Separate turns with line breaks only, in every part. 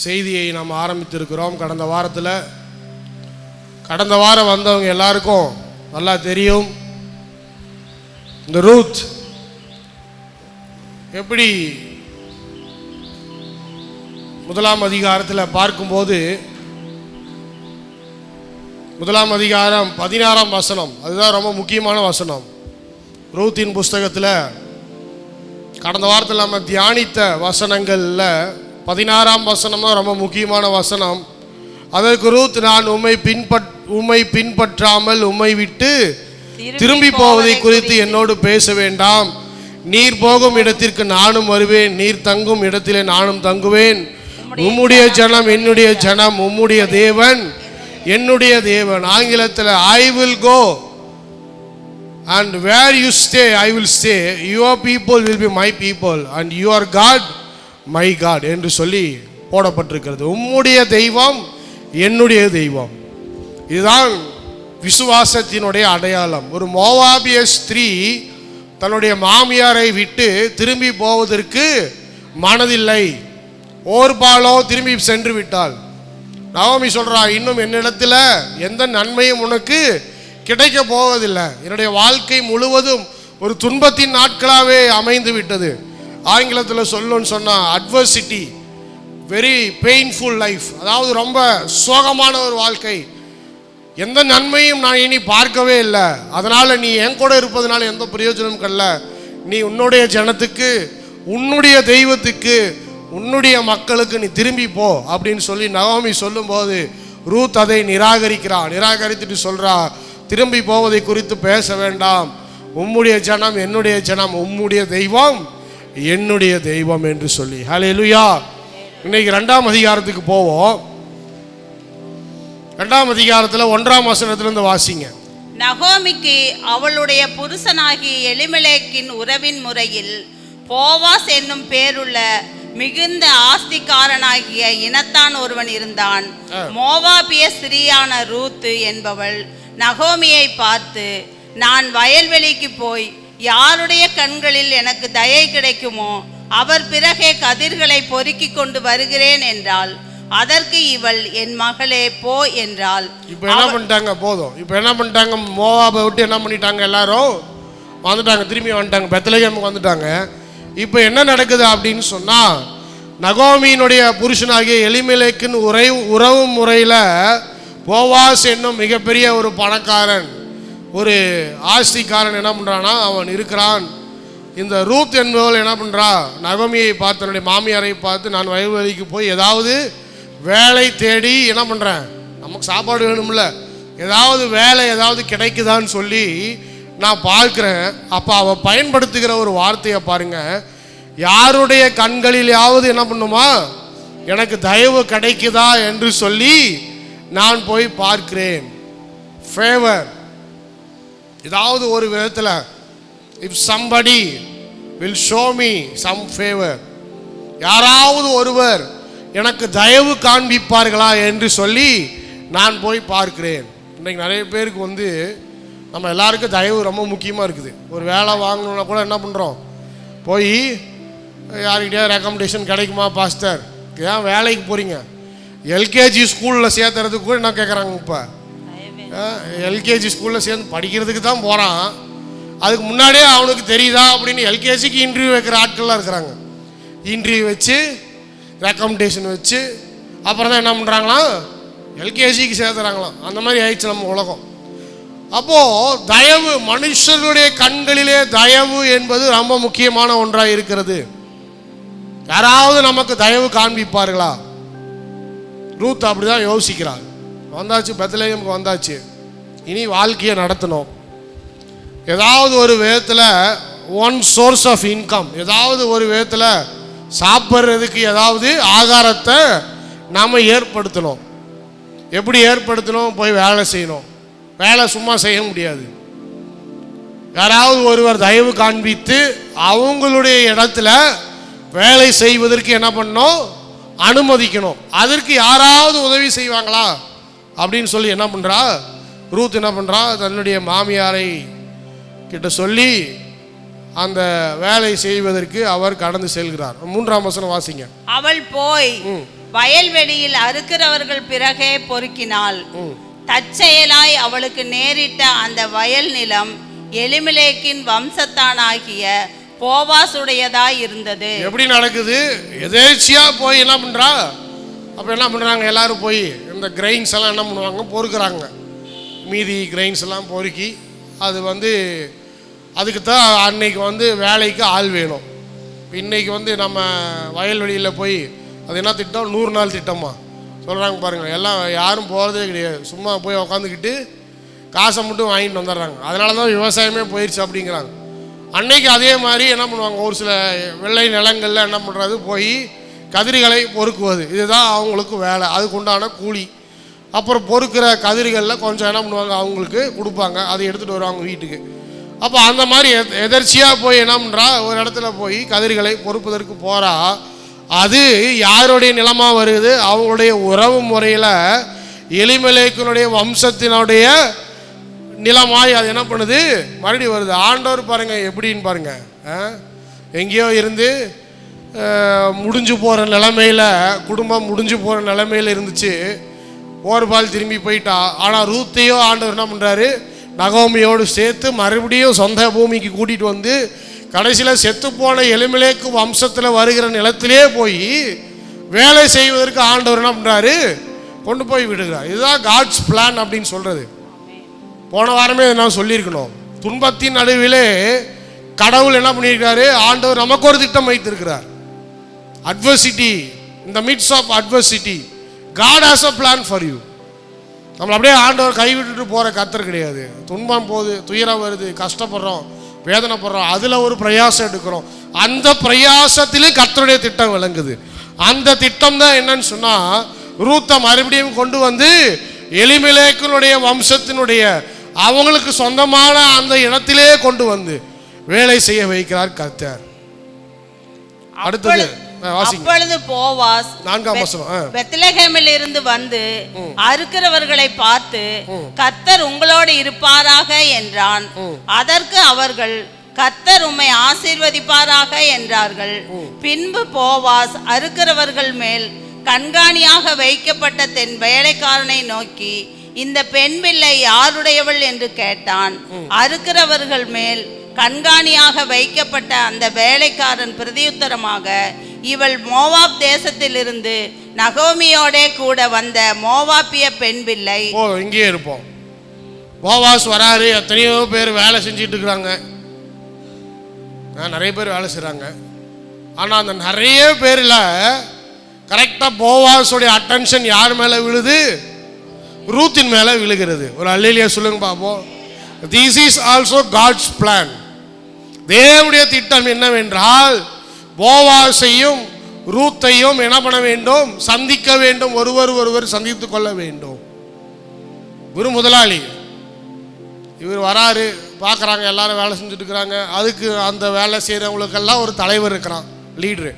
செய்தியை நாம் ஆரம்பித்திருக்கிறோம். கடந்த வாரம் வந்தவங்க எல்லாருக்கும் நல்லா தெரியும். இந்த ரூத் எப்படி முதலாம் அதிகாரத்தில் பார்க்கும்போது, முதலாம் அதிகாரம் 16ஆம் வசனம், அதுதான் ரொம்ப முக்கியமான வசனம். ரூத்தின் புஸ்தகத்தில் கடந்த வாரத்தில் நம்ம தியானித்த வசனங்களில் 16ஆம் வசனம் தான் ரொம்ப முக்கியமான வசனம். அதற்கு ரூத், நான் உம்மை பின்பற்றாமல் உம்மை விட்டு திரும்பி போவதை குறித்து என்னோடு பேச வேண்டாம். நீர் போகும் இடத்திற்கு நானும் வருவேன், நீர் தங்கும் இடத்திலே நானும் தங்குவேன். உம்முடைய ஜனம் என்னுடைய ஜனம், உம்முடைய தேவன் என்னுடைய தேவன். ஆங்கிலத்தில் I will go and where you stay I will stay. Your people will be my people and your God my God என்று சொல்லி போடப்பட்டிருக்கிறது. உம்முடைய தெய்வம் என்னுடைய தெய்வம். இதுதான் விசுவாசத்தினுடைய அடையாளம். ஒரு மோவாபிய ஸ்திரீ தன்னுடைய மாமியாரை விட்டு திரும்பி போவதற்கு மனதில்லை. ஓர்பாலோ திரும்பி சென்று விட்டாள். நவோமி சொல்றா, இன்னும் என்னிடத்தில் எந்த நன்மையும் உனக்கு கிடைக்க போவதில்லை. என்னுடைய வாழ்க்கை முழுவதும் ஒரு துன்பத்தின் நாட்களாகவே அமைந்து விட்டது. ஆங்கிலத்தில் சொல்லணும்னு சொன்னால் அட்வர்சிட்டி, வெரி பெயின்ஃபுல் லைஃப், அதாவது ரொம்ப சோகமான ஒரு வாழ்க்கை. எந்த நன்மையும் நான் இனி பார்க்கவே இல்லை. அதனால் நீ என் கூட இருப்பதனால எந்த பிரயோஜனமும் கல்ல. நீ உன்னுடைய ஜனத்துக்கு, உன்னுடைய தெய்வத்துக்கு, உன்னுடைய மக்களுக்கு நீ திரும்பி போ அப்படின்னு சொல்லி நவோமி சொல்லும்போது ரூத் அதை நிராகரித்துட்டு சொல்றா, திரும்பி போவதை குறித்து பேச வேண்டாம். உம்முடைய ஜனம் என்னுடைய ஜனம், உம்முடைய தெய்வம் என்னுடைய தெய்வம் என்று சொல்லி. ஹல்லேலூயா. இன்னைக்கு 2ஆம் அதிகாரத்துக்கு போவோம். 2ஆம் அதிகாரத்தில் 1ஆம் வசனத்திலிருந்து வாசிங்க.
நகோமிக்கு அவளுடைய புருஷனாகிய எலிமெலேக்கின் உறவின் முறையில் போவாஸ் என்னும் பேருள்ள மிகுந்த ஆஸ்திகாரனாகிய இனத்தான் ஒருவன் இருந்தான். மோவாபிய ஸ்திரீயான ரூத்து என்பவள் நகோமியை பார்த்து, நான் வயல்வெளிக்கு போய் யாருடைய கண்களில் எனக்கு தயை கிடைக்குமோ அவர் பிறகே கதிர்களை பொறுக்கி கொண்டு வருகிறேன் என்றாள். அதற்கு இவள், என் மகளே போ என்றாள்.
இப்போ என்ன பண்ணிட்டாங்க? போதும். இப்போ என்ன பண்ணிட்டாங்க? மோவாபை விட்டு என்ன பண்ணிட்டாங்க? எல்லாரும் வந்துட்டாங்க, திரும்பி வந்துட்டாங்க, பெத்லகேமுக்கு வந்துட்டாங்க. இப்போ என்ன நடக்குது அப்படின்னு சொன்னால், நகோமியினுடைய புருஷனாகிய எலிமெலேக்கின் உறவு முறையில் போவாஸ் என்னும் மிகப்பெரிய ஒரு பணக்காரன், ஒரு ஆஸ்திகாரன் என்ன பண்ணுறான்னா அவன் இருக்கிறான். இந்த ரூத் என்பவள் என்ன பண்ணுறா, நகோமியை பார்த்து, தன்னுடைய மாமியாரை பார்த்து, நான் வயல்வெளிக்கு போய் ஏதாவது வேலை தேடி என்ன பண்ணுறேன், நமக்கு சாப்பாடு வேணும்ல, ஏதாவது வேலை ஏதாவது கிடைக்குதான்னு சொல்லி நான் பார்க்குறேன். அப்போ அவள் பயன்படுத்துகிற ஒரு வார்த்தையை பாருங்க, யாருடைய கண்களிலாவது என்ன பண்ணுமா எனக்கு தயவு கிடைக்குதா என்று சொல்லி நான் போய் பார்க்கிறேன். ஃபேவர், ஏதாவது ஒரு விதத்தில், if somebody will show me some favor, யாராவது ஒருவர் எனக்கு தயவு காண்பிப்பார்களா என்று சொல்லி நான் போய் பார்க்கிறேன். இன்றைக்கு நிறைய பேருக்கு நம்ம எல்லாருக்கும் தயவு ரொம்ப முக்கியமாக இருக்குது. ஒரு வேலை வாங்கணுன்னா கூட என்ன பண்ணுறோம், போய் யாருக்கிட்டே ரெக்கமெண்டேஷன் கிடைக்குமா பாஸ்டர், ஏன் வேலைக்கு போகிறீங்க, எல்கேஜி ஸ்கூலில் சேர்த்துறதுக்கு கூட என்ன கேட்குறாங்க. இப்போ எல்கேஜி ஸ்கூலில் சேர்ந்து படிக்கிறதுக்கு தான் போகிறான், அதுக்கு முன்னாடியே அவனுக்கு தெரியுதா அப்படின்னு எல்கேஜிக்கு இன்டர்வியூ வைக்கிற ஆட்கள்லாம் இருக்கிறாங்க. இன்டர்வியூ வச்சு ரெக்கமெண்டேஷன் வச்சு அப்புறம் தான் என்ன பண்ணுறாங்களாம், எல்கேஜிக்கு சேர்த்துறாங்களாம். அந்த மாதிரி ஆயிடுச்சு நம்ம உலகம். அப்போது தயவு, மனுஷர்களுடைய கண்களிலே தயவு என்பது ரொம்ப முக்கியமான ஒன்றாக இருக்கிறது. யாராவது நமக்கு தயவு காண்பிப்பார்களா? ரூத் அப்படிதான் யோசிக்கிறாள். வந்தாச்சு, பெத்லகேமுக்கு வந்தாச்சு, இனி வாழ்க்கையை நடத்தணும். ஏதாவது ஒரு விதத்தில் ஒன் சோர்ஸ் ஆஃப் இன்கம், ஏதாவது ஒரு விதத்தில் சாப்பிட்றதுக்கு ஏதாவது ஆகாரத்தை நாம் ஏற்படுத்தணும். எப்படி ஏற்படுத்தணும்? போய் வேலை செய்யணும். வேலை சும்மா செய்ய முடியாது. யாராவது ஒருவர் தயவு காண்பித்து அவங்களுடைய இடத்துல வேலை செய்வதற்கு என்ன பண்ணணும்? அனுமதிக்கணும். அதற்கு யாராவது உதவி செய்வாங்களா அப்படின்னு சொல்லி என்ன பண்ணுறா ரூத், என்ன பண்ணுறா, தன்னுடைய மாமியாரை கிட்ட சொல்லி அந்த வேலை செய்வதற்கு அவர் கடந்து செல்கிறார். 3ஆம் வசனம் வாசிங்க.
அவள் போய் வயல்வெளியில் அறுக்கிறவர்கள் பிறகே பொறுக்கினாள். தற்செயலாய் அவளுக்கு நேரிட்ட அந்த வயல் நிலம் எலிமெலேக்கின் வம்சத்தானாகிய போவாசுடையதாய் இருந்தது.
எப்படி நடக்குது? எதேச்சியா போய் என்ன பண்றா? அப்ப என்ன பண்றாங்க? எல்லாரும் போய் இந்த கிரெயின்ஸ் எல்லாம் என்ன பண்ணுவாங்க? பொறுக்குறாங்க. மீதி கிரெயின்ஸ் எல்லாம் பொறுக்கி அது அதுக்கு தான் அன்னைக்கு வேலைக்கு ஆள் வேணும். இன்னைக்கு நம்ம வயல்வெளியில் போய் அது என்ன திட்டம்? 100 நாள் திட்டமா சொல்கிறாங்க பாருங்கள். எல்லாம் யாரும் போகிறதே கிடையாது. சும்மா போய் உக்காந்துக்கிட்டு காசை மட்டும் வாங்கிட்டு வந்துடுறாங்க. அதனால தான் விவசாயமே போயிடுச்சு அப்படிங்கிறாங்க. அன்னைக்கு அதே மாதிரி என்ன பண்ணுவாங்க? ஒரு சில வெள்ளை நிலங்களில் என்ன பண்ணுறது? போய் கதிர்களை பொறுக்குவது, இதுதான் அவங்களுக்கு வேலை. அதுக்கு உண்டான கூலி. அப்புறம் பொறுக்கிற கதிர்களில் கொஞ்சம் என்ன பண்ணுவாங்க? அவங்களுக்கு கொடுப்பாங்க. அதை எடுத்துகிட்டு வருவாங்க வீட்டுக்கு. அப்போ அந்த மாதிரி எதர்ச்சியாக போய் என்ன பண்ணுறா? ஒரு இடத்துல போய் கதிர்களை பொறுப்பதற்கு போகிறா. அது யாருடைய நிலமாக வருது? அவங்களுடைய உறவு முறையில் எலிமெலேக்கினுடைய வம்சத்தினுடைய நிலமாய் அது என்ன பண்ணுது? மறுபடியும் வருது. ஆண்டவர் பாருங்க எப்படின்னு பாருங்க. எங்கேயோ இருந்து முடிஞ்சு போகிற நிலைமையில், குடும்பம் முடிஞ்சு போகிற நிலைமையில் இருந்துச்சு. ஓர்பால் திரும்பி போயிட்டா. ஆனால் ரூத்தையோ ஆண்டவர் என்ன பண்ணுறாரு? நகோமியோடு சேர்த்து மறுபடியும் சொந்த பூமிக்கு கூட்டிகிட்டு கடைசியில் செத்துப்போன எலிமெலேக்கு வம்சத்தில் வருகிற நிலத்திலே போய் வேலை செய்வதற்கு ஆண்டவர் என்ன பண்ணுறாரு? கொண்டு போய் விடுகிறார். இதுதான் காட்ஸ் பிளான் அப்படின்னு சொல்கிறது. போன வாரமே நான் சொல்லியிருக்கணும். துன்பத்தின் நடுவிலே கடவுள் என்ன பண்ணியிருக்காரு? ஆண்டவர் நமக்கு ஒரு திட்டம் வைத்திருக்கிறார். அட்வர்சிட்டி, இந்த midst of adversity God has a plan for you. நம்மளை அப்படியே ஆண்டவர் கைவிட்டுட்டு போகிற கர்த்தர் கிடையாது. துன்பம் போகுது, துயரம் வருது, கஷ்டப்படுறோம், வேதனைப்படுறோம், அதில் ஒரு பிரயாசம் எடுக்கிறோம். அந்த பிரயாசத்திலே கர்த்தருடைய திட்டம் விளங்குது. அந்த திட்டம் தான் என்னன்னு சொன்னால், ரூத்தை மறுபடியும் கொண்டு எலிமெலேக்கினுடைய வம்சத்தினுடைய அவங்களுக்கு சொந்தமான அந்த இடத்திலே கொண்டு வேலை செய்ய வைக்கிறார் கர்த்தர். அடுத்தது
அப்பொழுது போவாஸ்
4ஆம் வசனம்,
பெத்லகேமில் இருந்து அறுக்கிறவர்களை பார்த்து, கர்த்தர் உங்களோடு இருப்பாராக என்றான். அதற்கு அவர்கள், கர்த்தர் உம்மை ஆசீர்வதிப்பாராக என்றார்கள். பின்பு போவாஸ் அறுக்கிறவர்கள் மேல் கண்காணியாக வைக்கப்பட்ட தன் வேலைக்காரனை நோக்கி, இந்த பெண் பிள்ளை யாருடையவள் என்று கேட்டான். அறுக்கிறவர்கள் மேல் கண்காணியாக வைக்கப்பட்ட அந்த வேலைக்காரன் பிரதியுத்தரமாக, இவள் மோவாப் தேசத்திலிருந்து நகோமியோடே கூட வந்த மோவாப்பிய பெண் பிள்ளை.
இங்கே இருப்போம். போவாஸ் வராரு. எத்தனையோ பேர் வேலை செஞ்சுட்டு இருக்கிறாங்க. நிறைய பேர் வேலை செய்கிறாங்க. ஆனால் அந்த நிறைய பேரில் கரெக்டாக போவாஸோடைய அட்டென்ஷன் யார் மேலே விழுது? ரூத்தின் மேலே விழுகிறது. ஒரு அல்லேலூயா சொல்லுங்க பாப்போம். This is also God's plan. தேவனுடைய திட்டம் என்னவென்றால், போவாசையும் ரூத்தையும் என்ன பண்ண வேண்டும்? சந்திக்க வேண்டும். ஒருவர் சந்தித்துக் கொள்ள வேண்டும். ஒரு முதலாளி இவர் வராரு, பார்க்குறாங்க, எல்லாரும் வேலை செஞ்சுட்டு இருக்கிறாங்க. அதுக்கு அந்த வேலை செய்கிறவங்களுக்கெல்லாம் ஒரு தலைவர் இருக்கிறான், லீடரு.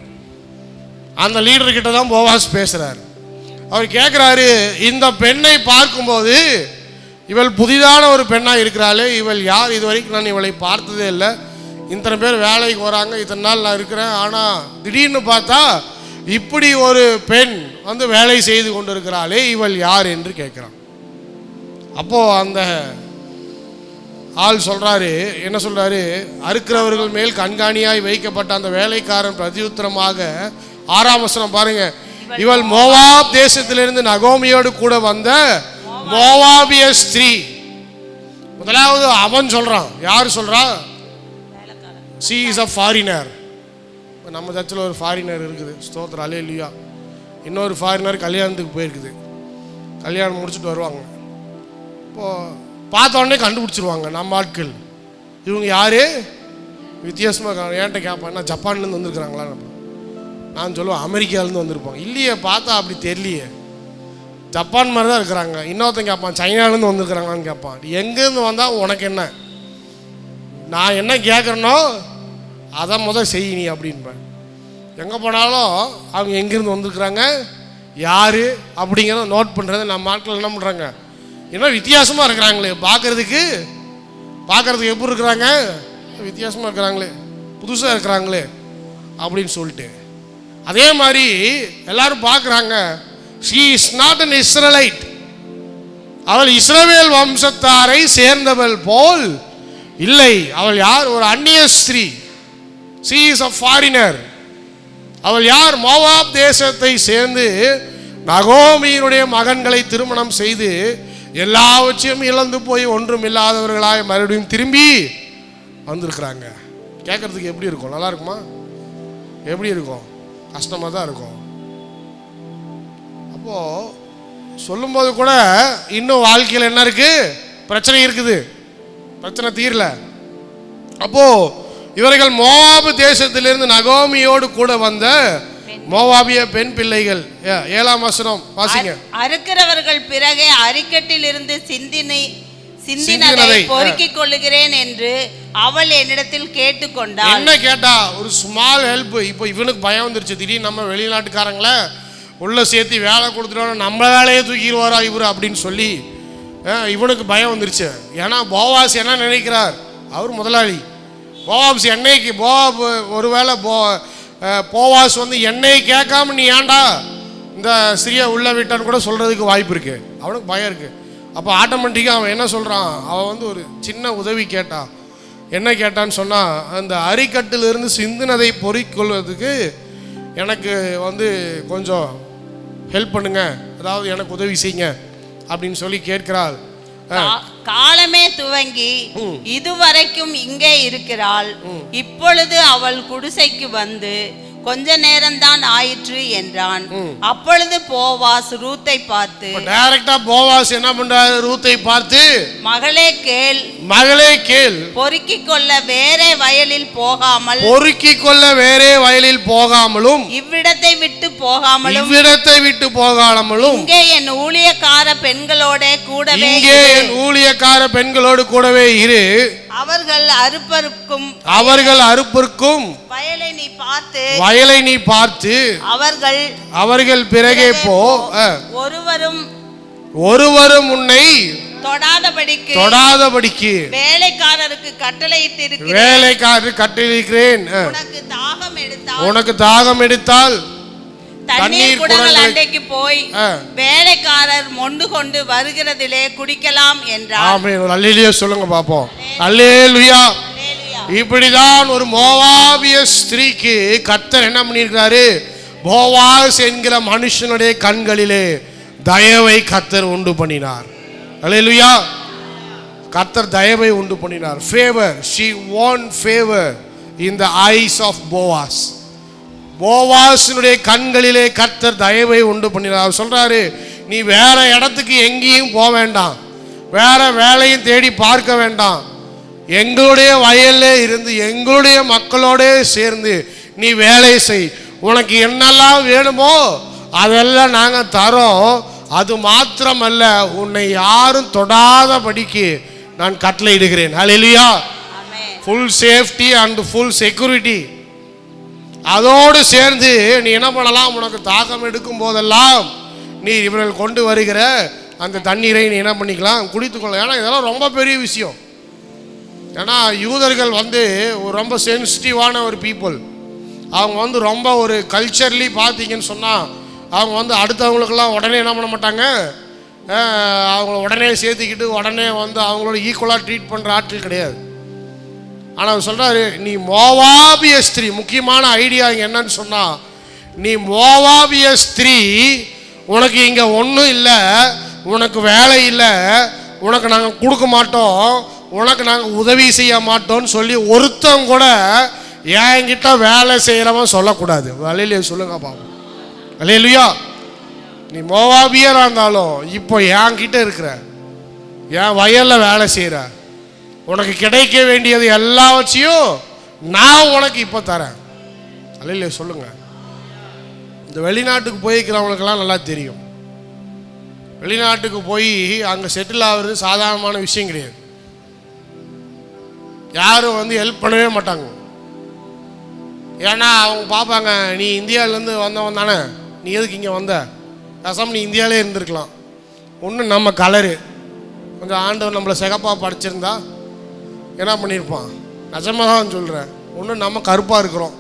அந்த லீடர்கிட்ட தான் போவாஸ் பேசுகிறார். அவர் கேட்குறாரு, இந்த பெண்ணை பார்க்கும்போது இவள் புதிதான ஒரு பெண்ணாக இருக்கிறாளே, இவள் யார்? இது வரைக்கும் நான் இவளை பார்த்ததே இல்லை. இத்தனை பேர் வேலைக்கு வராங்க, இத்தனை நாள் நான் இருக்கிறேன். ஆனால் திடீர்னு பார்த்தா இப்படி ஒரு பெண் வேலை செய்து கொண்டு இருக்கிறாளே, இவள் யார் என்று கேட்குறான். அப்போது அந்த ஆள் சொல்கிறாரு, என்ன சொல்கிறாரு? அறுக்கிறவர்கள் மேல் கண்காணியாய் வைக்கப்பட்ட அந்த வேலைக்காரன் பிரதியுத்தரமாக 6ஆம் வசனம் பாருங்க, இவள் மோவாப் தேசத்திலிருந்து நகோமியோடு கூட வந்த மோவாபிய ஸ்திரீ. முதலாவது அவன் சொல்றான். யார் சொல்றா? she is a foreigner. நம்ம சர்ச்சில் ஒரு ஃபாரினர் இருக்குது, ஸ்தோத்திரம், அல்லேலூயா. இன்னொரு ஃபாரினர் கல்யாணத்துக்கு போயிருக்குது. கல்யாணம் முடிச்சுட்டு வருவாங்க. இப்போது பார்த்த உடனே கண்டுபிடிச்சிருவாங்க நம்ம ஆட்கள், இவங்க யாரு? வித்தியாசமாக என்கிட்ட கேட்பான், நான் ஜப்பான்லேருந்து வந்துருக்குறாங்களா? நான் சொல்லுவேன் அமெரிக்காவிலேருந்து வந்திருப்பாங்க. இல்லையே, பார்த்தா அப்படி தெரியலையே, ஜப்பான் மாதிரி தான் இருக்கிறாங்க. இன்னொருத்தன் கேட்பான், சைனாலேருந்து வந்துருக்குறாங்களான்னு கேட்பான். எங்கேருந்து வந்தால் உனக்கு என்ன? நான் என்ன கேட்குறேனோ அதை முதல் செய் நீ அப்படின்பேன். எங்கே போனாலும் அவங்க எங்கேருந்து வந்திருக்கிறாங்க, யார் அப்படிங்கிறத நோட் பண்ணுறது. நம்ம ஆட்கள் என்ன பண்ணுறாங்க? இன்னும் வித்தியாசமாக இருக்கிறாங்களே, பார்க்குறதுக்கு எப்படி இருக்கிறாங்க? வித்தியாசமாக இருக்கிறாங்களே, புதுசாக இருக்கிறாங்களே அப்படின்னு சொல்லிட்டு அதே மாதிரி எல்லாரும் பார்க்குறாங்க, she is not an Israelite. அவள் இஸ்ரவேல் வம்சத்தாரை சேர்ந்தவள் போல் இல்லை. அவள் யார்? ஒரு அந்நிய ஸ்திரீ. she is a foreigner. அவள் யார்? மோவாப் தேசத்தை சேர்ந்து நகோமியினுடைய மகன்களை திருமணம் செய்து எல்லாவற்றையும் இழந்து போய் ஒன்றும் இல்லாதவர்களாய் மறுபடியும் திரும்பி வந்திருக்கிறாங்க. கேட்கறதுக்கு எப்படி இருக்கும்? நல்லா இருக்குமா? எப்படி இருக்கும்? கஷ்டமாக தான் இருக்கும். அப்போ சொல்லும்போது கூட இன்னும் வாழ்க்கையில் என்ன இருக்கு? பிரச்சனை இருக்குது, பிரச்சனை தீரல. அப்போ இவர்கள் மோவாபு தேசத்திலிருந்து நகோமியோடு கூட வந்த மோவாபிய பெண் பிள்ளைகள். 7ஆம் வசனம் வாசிங்க.
அறுக்கிறவர்கள் பிறகு அரிக்கட்டில் இருந்து சிந்தினதை பொறுக்கிக் கொள்ளுகிறேன் என்று அவள் என்னிடத்தில் கேட்டுக்கொண்டாள். என்ன
கேட்டா? ஒரு ஸ்மால் ஹெல்ப். இப்போ இவனுக்கு பயம் வந்துருச்சு. திடீர்னு நம்ம வெளிநாட்டுக்காரங்கள உள்ள சேர்த்து வேலை கொடுத்துட்டோம், நம்ம வேலையை தூக்கிடுவாரா இவரு அப்படின்னு சொல்லி இவனுக்கு பயம் வந்துருச்சு. ஏன்னா போவாஸ் என்ன நினைக்கிறார்? அவர் முதலாளி. போவாஸ் என்னைக்கு ஒருவேளை போவாஸ் வந்து என்னை கேட்காம நீ ஏன்டா இந்த ஸ்திரியை உள்ள விட்டான்னு கூட சொல்றதுக்கு வாய்ப்பு இருக்கு. அவனுக்கு பயம் இருக்கு. அப்போ ஆட்டோமேட்டிக்காக அவன் என்ன சொல்றான்? அவன் வந்து ஒரு சின்ன உதவி கேட்டான். என்ன கேட்டான்னு சொன்னா, அந்த அரிக்கட்டிலிருந்து சிந்தினதை பொறிக்கொள்வதுக்கு எனக்கு வந்து கொஞ்சம் ஹெல்ப் பண்ணுங்க, அதாவது எனக்கு உதவி செய்யுங்க அப்படின்னு சொல்லி கேட்கிறாள்.
காலமே துவங்கி இதுவரைக்கும் இங்கே இருக்கிறாள். இப்பொழுது அவள் குடிசைக்கு வந்து கொஞ்ச நேரம்தான் ஆயிற்று என்றான். அப்பொழுது போவாஸ் ரூத்தை பார்த்து,
டைரக்டா போவாஸ் என்ன பண்றாரு? ரூத்தை பார்த்து,
மகளே கேள்,
மகளே கேள்,
பொறுக்கிக் கொள்ள வேறே வயலில் போகாமலும்
இவ்விடத்தை விட்டு போகாமலும்
இங்கே என் ஊழியக்கார பெண்களோடு கூடவே இரு. அவர்கள் அறுப்பருக்கும் வயலை நீ பார்த்து அவர்கள் பிறகே போ. ஒருவரும் உன்னை தொடாதபடிக்கு வேலைக்காரருக்கு கட்டளையிட்டிருக்கிறேன். உனக்கு தாகம் எடுத்தால் தண்ணீர் குடங்கள் அண்டைக்கு போய் வேலைக்காரர் மொண்டு கொண்டு வருகிறதிலே குடிக்கலாம் என்றார்.
ஆமென். அல்லேலூயா சொல்லுங்க பாப்போம். அல்லேலூயா. இப்படிதான் ஒரு மோவாபிய ஸ்திரீக்கு கர்த்தர் என்ன பண்ணியிருக்கிறாரு? போவாஸ் என்கிற மனுஷனுடைய கண்களிலே தயவை கர்த்தர் உண்டு பண்ணினார். அல்லேலூயா. கர்த்தர் தயவை உண்டு பண்ணினார். Favour. she won favor in the eyes of Boaz. போவாஸினுடைய கண்களிலே கர்த்தர் தயவை உண்டு பண்ணினார். சொல்றாரு, நீ வேற இடத்துக்கு எங்கேயும் போக வேண்டாம், வேற வேலையும் தேடி பார்க்க வேண்டாம், எங்களுடைய வயல்லே இருந்து எங்களுடைய மக்களோட சேர்ந்து நீ வேலை செய். உனக்கு என்னெல்லாம் வேணுமோ அதெல்லாம் நாங்கள் தரோம். அது மாத்திரமல்ல, உன்னை யாரும் தொடாதபடிக்கு நான் கட்டளையிடுகிறேன். Hallelujah. Full safety and full security. அதோடு சேர்ந்து நீ என்ன பண்ணலாம்? உனக்கு தாகம் எடுக்கும் போதெல்லாம் நீ இவர்கள் கொண்டு வருகிற அந்த தண்ணீரை நீ என்ன பண்ணிக்கலாம்? குடித்துக்கொள்ள. ஏன்னா இதெல்லாம் ரொம்ப பெரிய விஷயம். ஏன்னா யூதர்கள் வந்து ஒரு ரொம்ப சென்சிட்டிவான ஒரு பீப்புள். அவங்க வந்து ரொம்ப ஒரு கல்ச்சர்லி பார்த்தீங்கன்னு சொன்னால் அவங்க வந்து அடுத்தவங்களுக்கெல்லாம் உடனே என்ன பண்ண மாட்டாங்க, அவங்கள உடனே சேர்த்துக்கிட்டு உடனே வந்து அவங்களோட ஈக்குவலாக ட்ரீட் பண்ணுற ஆட்கள் கிடையாது. ஆனால் அவர் சொல்கிறாரு, நீ மோவாபிய ஸ்திரீ. முக்கியமான ஐடியா இங்கே என்னன்னு சொன்னால், நீ மோவாபிய ஸ்திரீ, உனக்கு இங்கே ஒன்றும் இல்லை, உனக்கு வேலை இல்லை, உனக்கு நாங்கள் கொடுக்க மாட்டோம், உனக்கு நாங்கள் உதவி செய்ய மாட்டோம்னு சொல்லி ஒருத்தம் கூட என்கிட்ட வேலை செய்கிறவன் சொல்லக்கூடாது. அல்லேலூயா சொல்லுங்க பாப்போம். அல்லேலூயா. நீ மோவாபியராக இருந்தாலும் இப்போ என்கிட்ட இருக்கிற, என் வயலில் வேலை செய்கிற, உனக்கு கிடைக்க வேண்டியது எல்லாவற்றையும் நான் உனக்கு இப்போ தரேன். அல்லேலூயா சொல்லுங்க. இந்த வெளிநாட்டுக்கு போய்க்கிறவங்களுக்கெல்லாம் நல்லா தெரியும். வெளிநாட்டுக்கு போய் அங்கே செட்டில் ஆகுறது சாதாரணமான விஷயம் கிடையாது. யாரும் வந்து ஹெல்ப் பண்ணவே மாட்டாங்க. ஏன்னா அவங்க பார்ப்பாங்க, நீ இந்தியாவிலேருந்து வந்தவன் தானே, நீ எதுக்கு இங்கே வந்த? பேசாமல் நீ இந்தியாவிலே இருந்திருக்கலாம். ஒன்று நம்ம கலரு, கொஞ்சம் ஆண்டவர் நம்மளை சிகப்பாக படிச்சிருந்தா என்ன பண்ணியிருப்பான்? நிஜமாக தான் சொல்கிறேன். ஒன்று நம்ம கருப்பாக இருக்கிறோம்,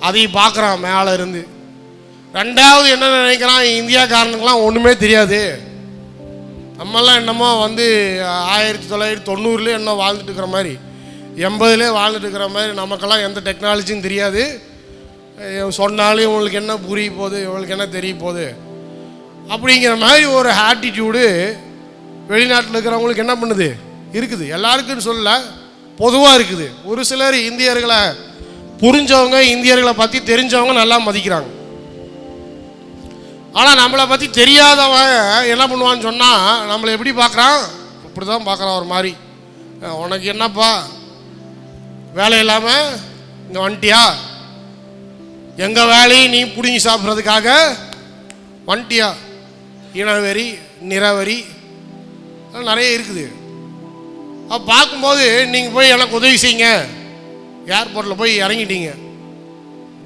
அதையும் பார்க்குறான் மேலே இருந்து. ரெண்டாவது என்ன நினைக்கிறான், இந்தியாக்காரனுக்கெல்லாம் ஒன்றுமே தெரியாது, நம்மெல்லாம் என்னமோ வந்து 1990 என்ன வாழ்ந்துட்டு இருக்கிற மாதிரி, 80 வாழ்ந்துட்டு இருக்கிற மாதிரி, நமக்கெல்லாம் எந்த டெக்னாலஜியும் தெரியாது, சொன்னாலும் இவங்களுக்கு என்ன புரிய போகுது, இவங்களுக்கு என்ன தெரிய போகுது அப்படிங்கிற மாதிரி ஒரு ஆட்டிடியூடு வெளிநாட்டில் இருக்கிறவங்களுக்கு என்ன பண்ணுது இருக்குது. எல்லாருக்குன்னு சொல்ல, பொதுவாக இருக்குது. ஒரு சிலர் இந்தியர்களை புரிஞ்சவங்க, இந்தியர்களை பற்றி தெரிஞ்சவங்க நல்லா மதிக்கிறாங்க. ஆனால் நம்மளை பற்றி தெரியாதவன் என்ன பண்ணுவான்னு சொன்னால், நம்மளை எப்படி பார்க்குறான், இப்படி தான் பார்க்குறான் ஒரு மாதிரி. உனக்கு என்னப்பா வேலை இல்லாமல் இங்கே வந்துட்டியா, எங்கள் வேலையை நீ பிடுங்கி சாப்பிட்றதுக்காக வந்துட்டியா, இனவெறி நிறவெறி நிறைய இருக்குது. அப்போ பார்க்கும்போது நீங்கள் போய் எனக்கு உதவி செய்யுங்க, ஏர்போர்ட்டில் போய் இறங்கிட்டீங்க,